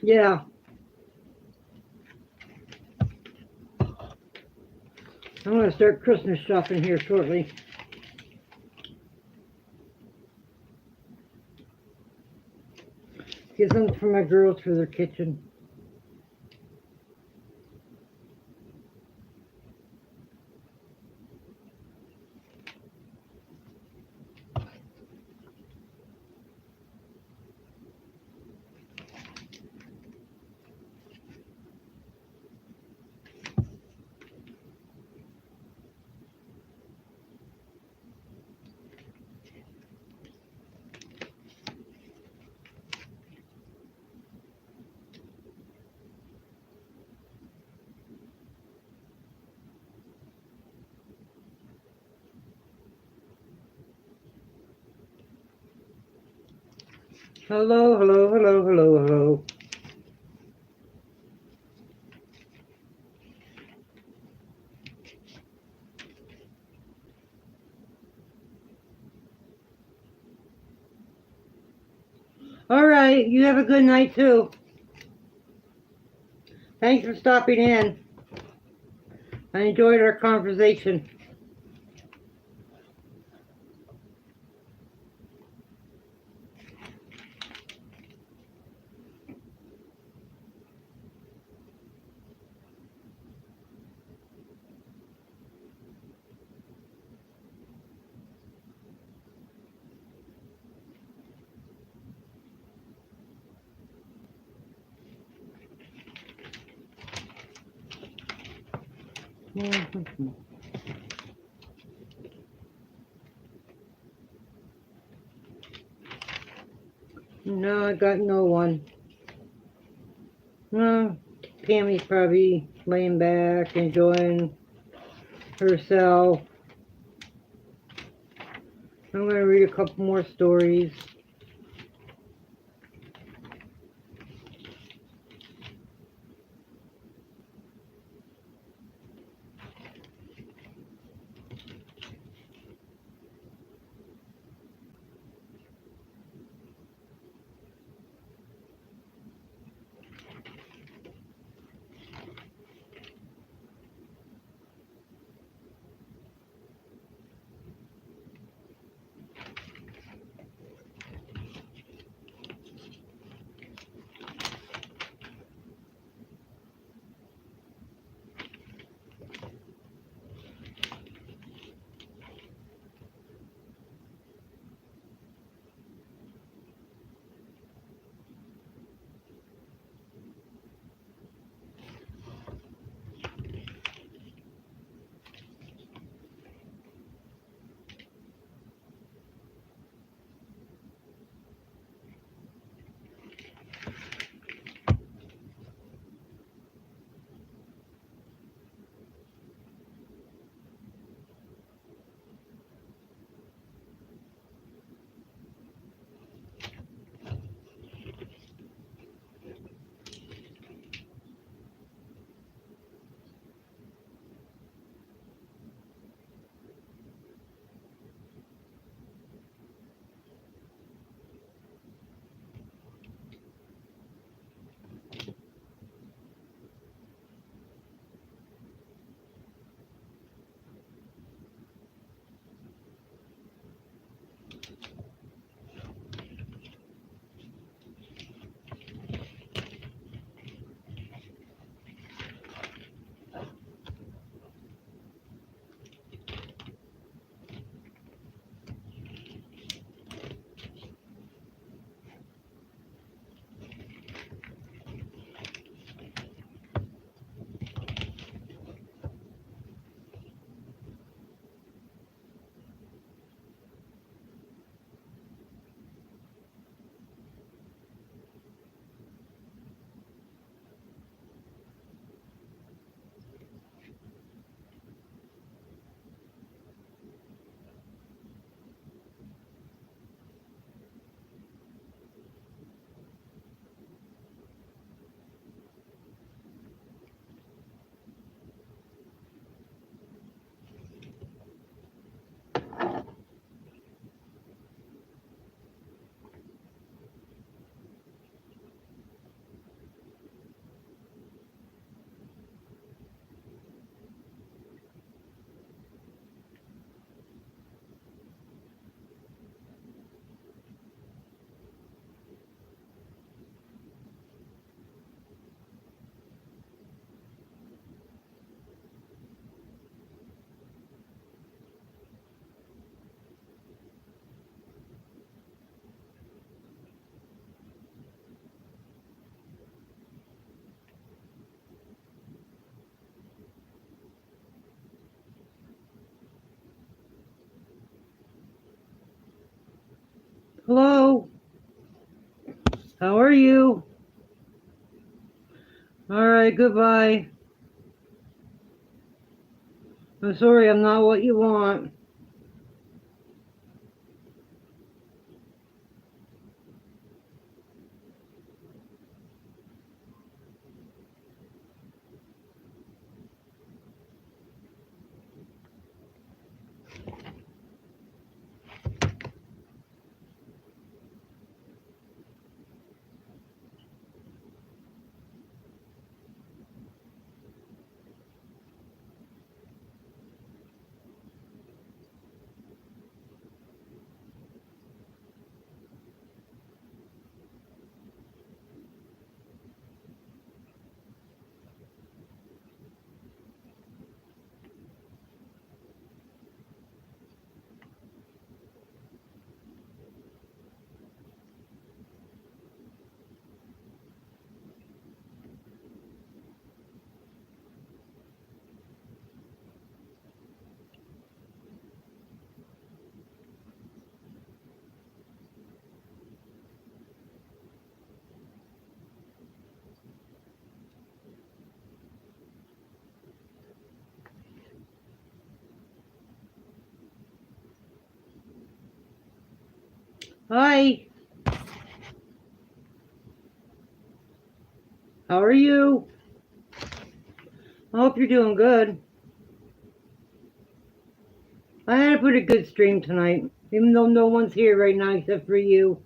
Yeah, I'm going to start Christmas shopping here shortly. Get some for my girls for their kitchen. Hello, hello, hello, hello, hello. All right, you have a good night too. Thanks for stopping in. I enjoyed our conversation. No, I got no one. No, Pammy's probably laying back, enjoying herself. I'm going to read a couple more stories. Hello? How are you? Alright, goodbye. I'm sorry, I'm not what you want. Hi. How are you? I hope you're doing good. I had a pretty good stream tonight, even though no one's here right now except for you.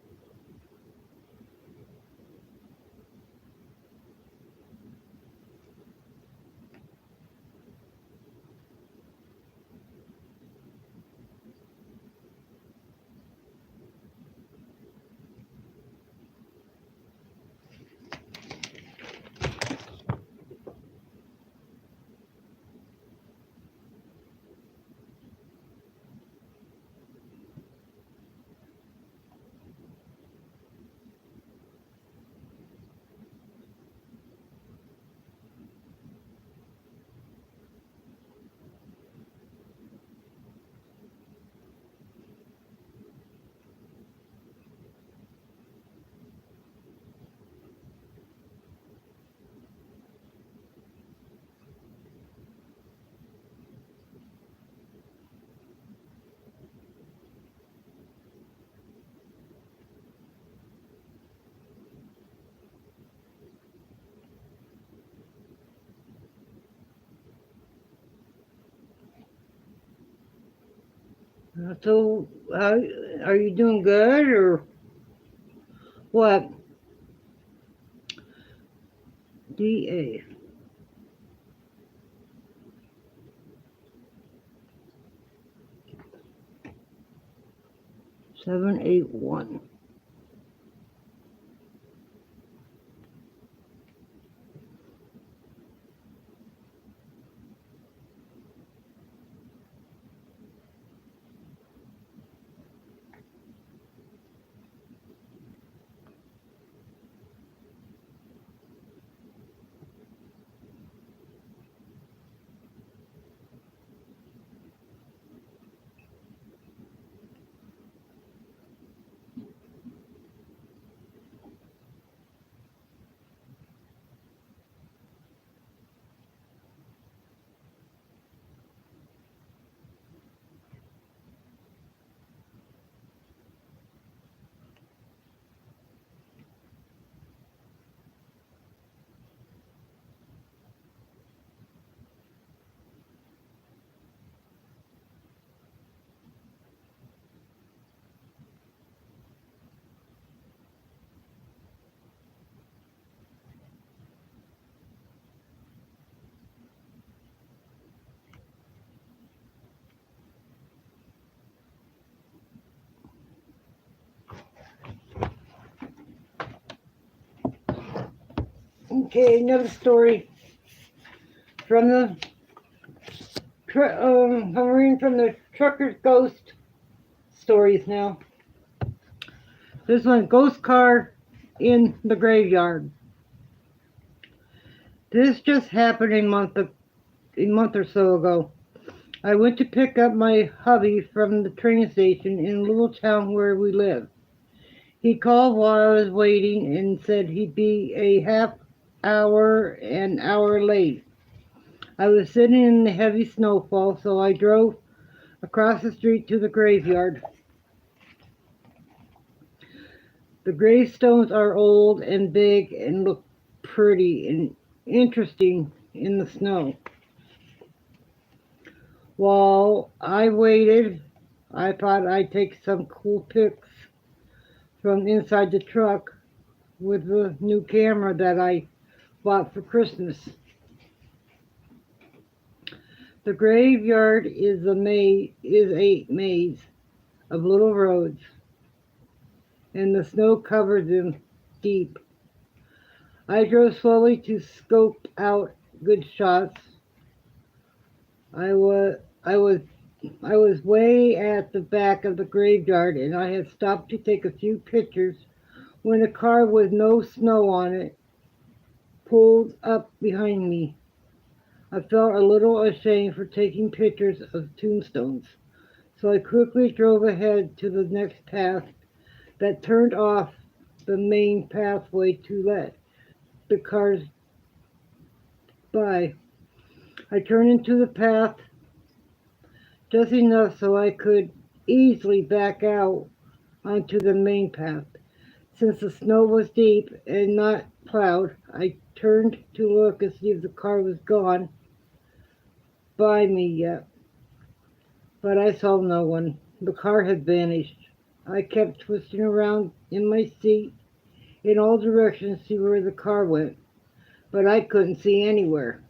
So, are you doing good or what? DA 781. Okay, another story from the I'm reading from the Trucker's Ghost stories now. This one, ghost car in the graveyard. This just happened a month or so ago. I went to pick up my hubby from the train station in a little town where we live. He called while I was waiting and said he'd be a an hour late. I was sitting in the heavy snowfall, so I drove across the street to the graveyard. The gravestones are old and big and look pretty and interesting in the snow. While I waited, I thought I'd take some cool pics from inside the truck with the new camera that I bought for Christmas. The graveyard is a maze of little roads, and the snow covered them deep. I drove slowly to scope out good shots. I was I was I was way at the back of the graveyard, and I had stopped to take a few pictures when a car with no snow on it pulled up behind me. I felt a little ashamed for taking pictures of tombstones, so I quickly drove ahead to the next path that turned off the main pathway to let the cars by. I turned into the path just enough so I could easily back out onto the main path. Since the snow was deep and not plowed, I turned to look and see if the car was gone by me yet, but I saw no one. The car had vanished. I kept twisting around in my seat in all directions to see where the car went, but I couldn't see anywhere.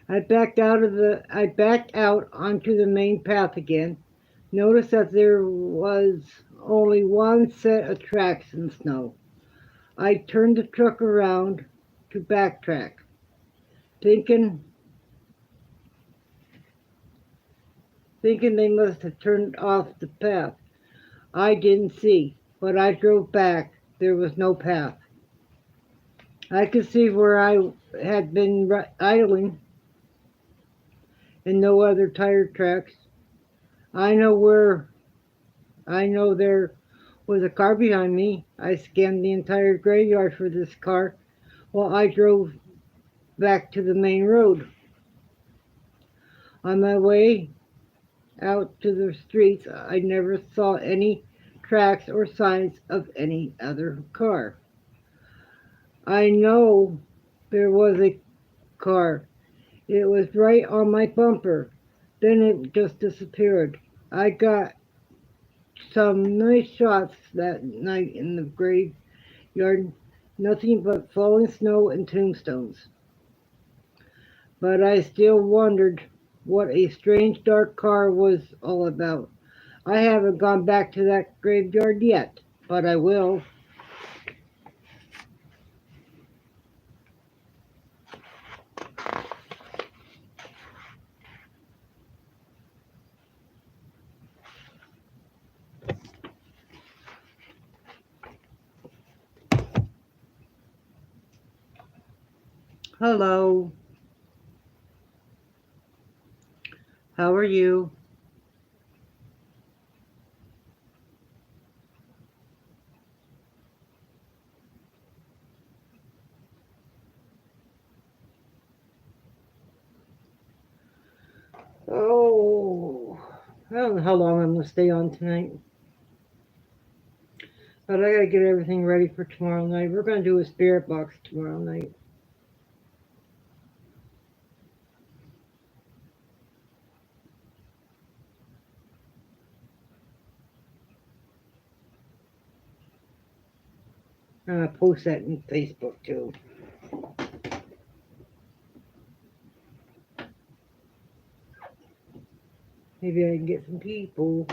I backed out onto the main path again. Noticed that there was only one set of tracks in the snow. I turned the truck around to backtrack, thinking thinking they must have turned off the path. I didn't see, but I drove back. There was no path. I could see where I had been idling and no other tire tracks. I know where I know there was a car behind me. I scanned the entire graveyard for this car while I drove back to the main road. On my way out to the streets, I never saw any tracks or signs of any other car. I know there was a car. It was right on my bumper. Then it just disappeared. I got some nice shots that night in the graveyard. Nothing but falling snow and tombstones. But I still wondered what a strange dark car was all about. I haven't gone back to that graveyard yet, but I will. Hello, how are you? Oh, I don't know how long I'm going to stay on tonight, but I got to get everything ready for tomorrow night. We're going to do a spirit box tomorrow night. I'm going to post that in Facebook too. Maybe I can get some people.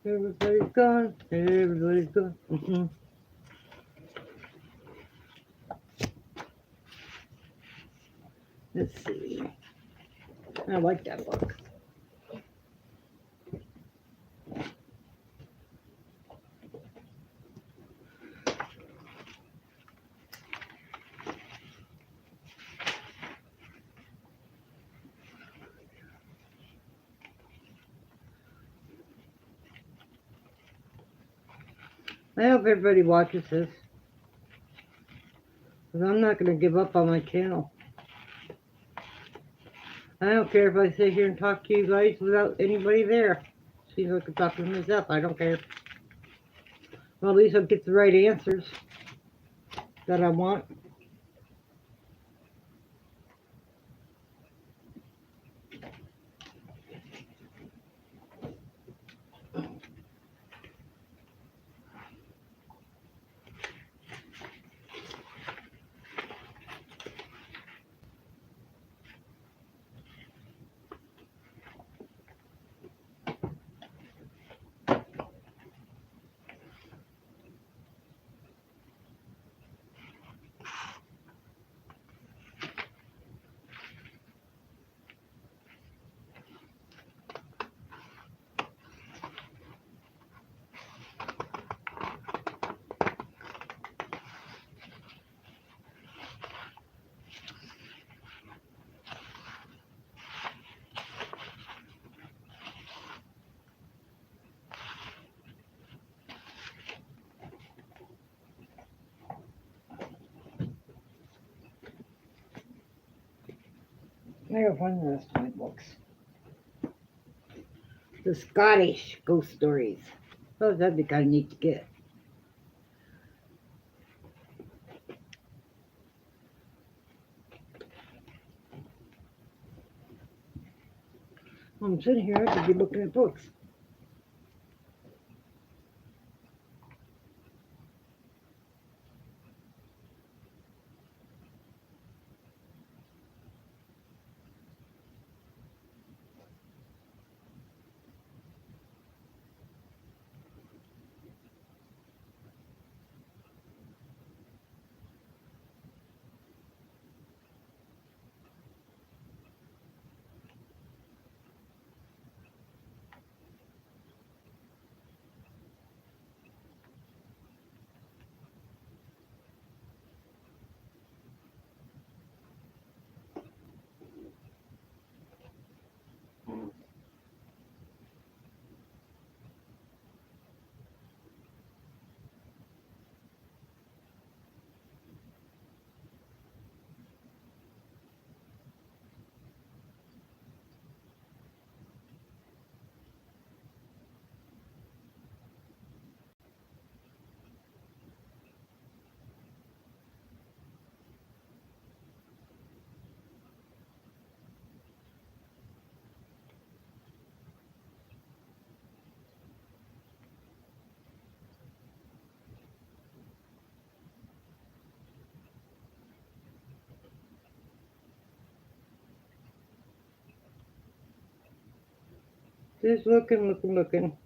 Everybody's gone. Everybody's gone. Let's see. I like that book. I hope everybody watches this, because I'm not going to give up on my channel. I don't care if I sit here and talk to you guys without anybody there. See if I can talk to myself. I don't care. Well, at least I'll get the right answers that I want. I gotta find the rest of my books. The Scottish ghost stories. Oh, that'd be kind of neat to get. I'm sitting here, I could be looking at books. Just looking.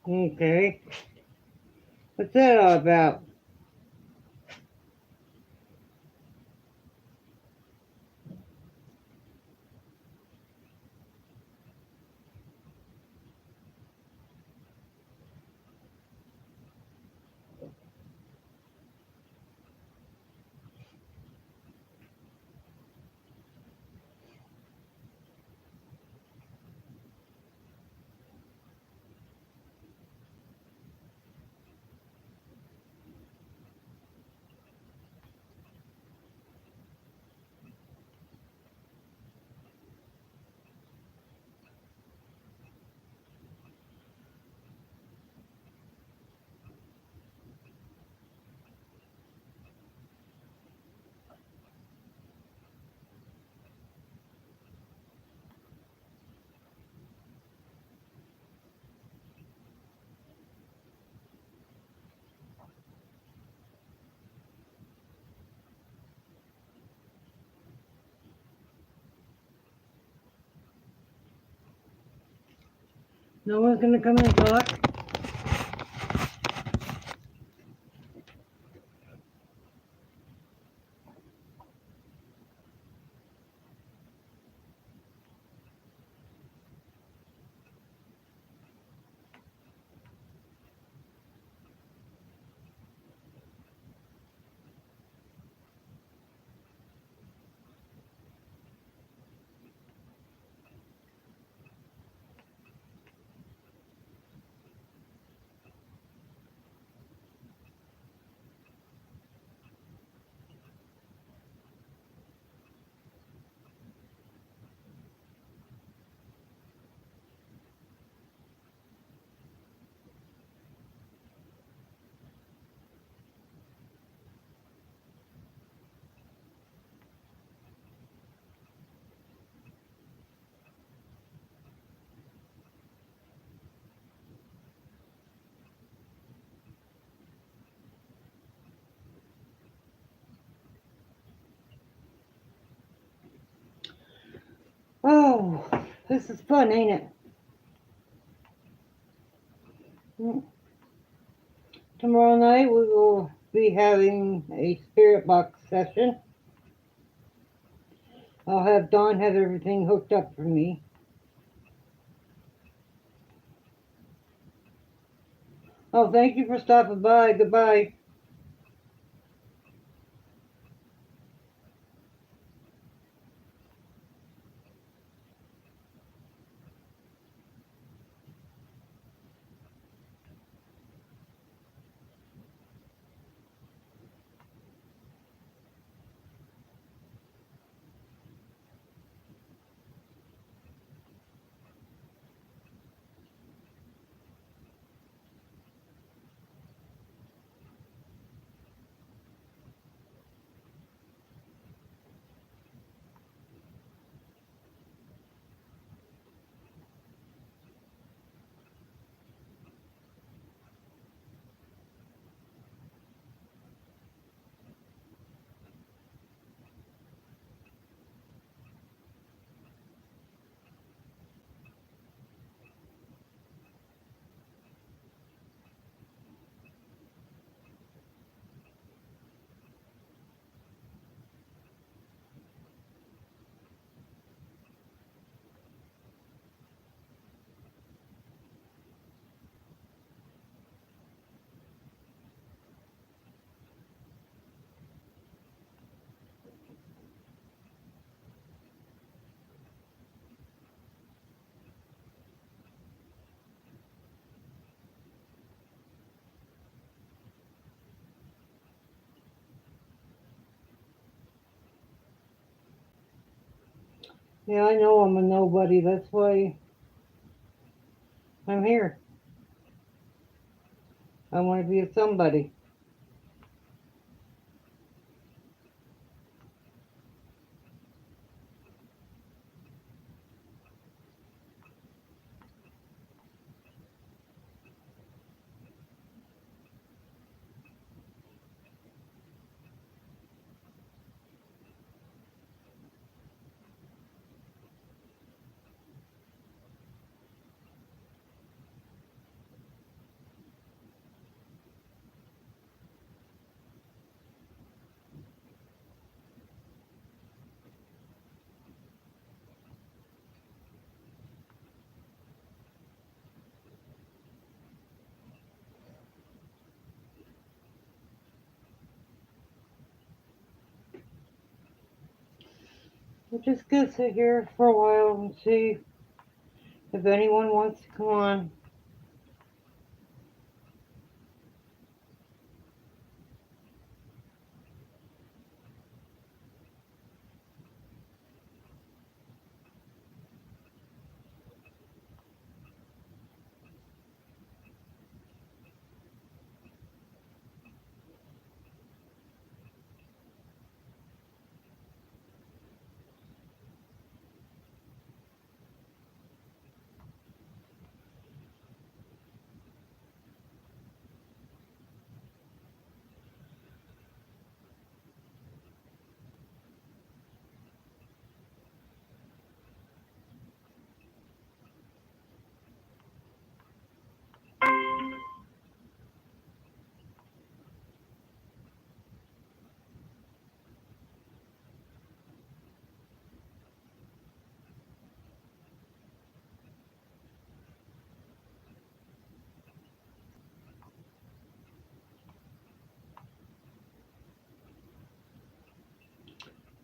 Okay. What's that all about? No one's gonna come and talk? Oh, this is fun, ain't it? Mm. Tomorrow night we will be having a spirit box session. I'll have Dawn have everything hooked up for me. Oh, thank you for stopping by. Goodbye. Yeah, I know I'm a nobody. That's why I'm here. I want to be a somebody. We're just gonna sit here for a while and see if anyone wants to come on.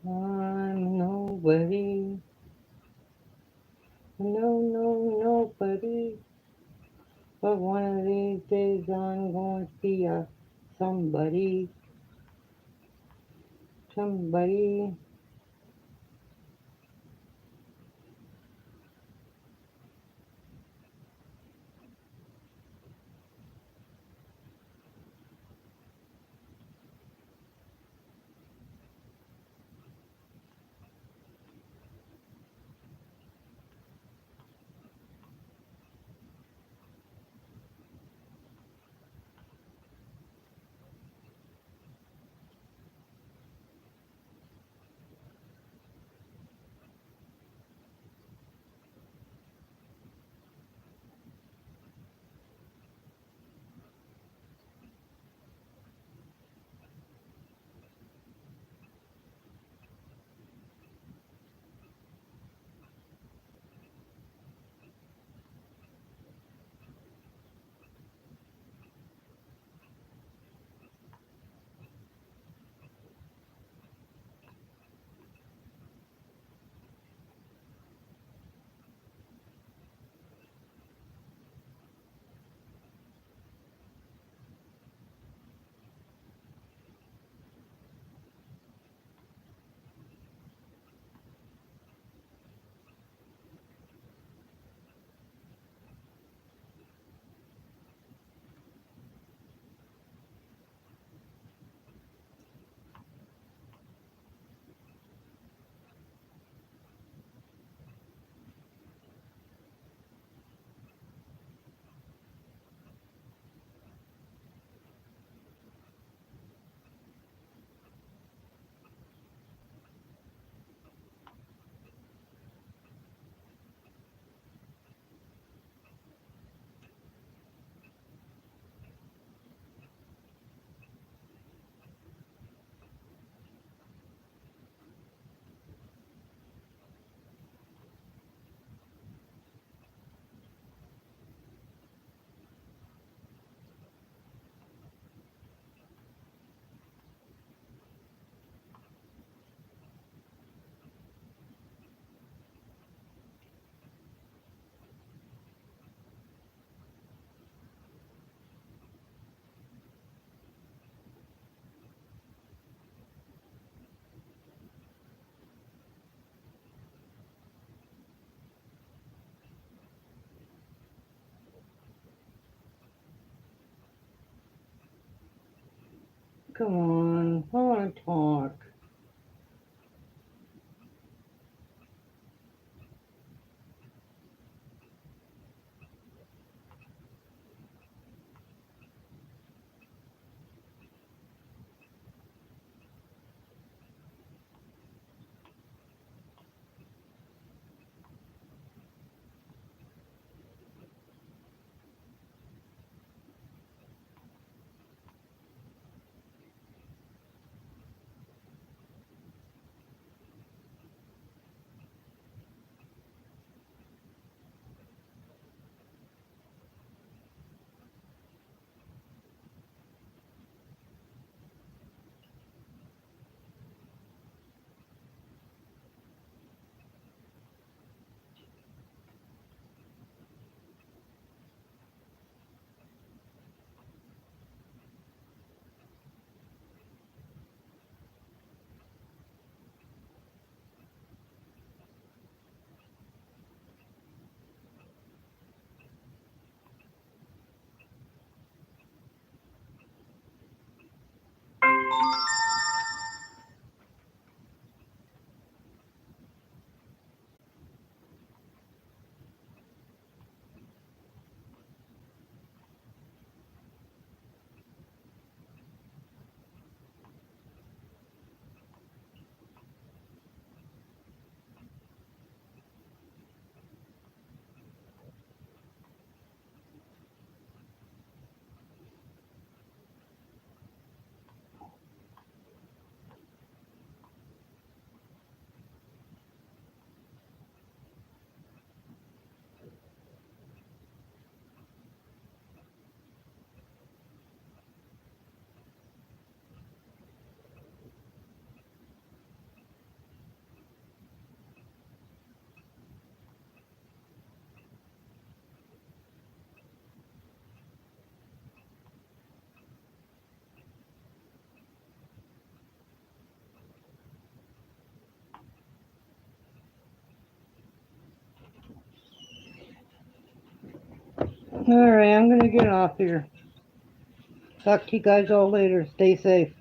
I'm nobody. No, nobody. But one of these days I'm going to be a somebody. Somebody. Come on. I want to talk. Alright, I'm gonna get off here. Talk to you guys all later. Stay safe.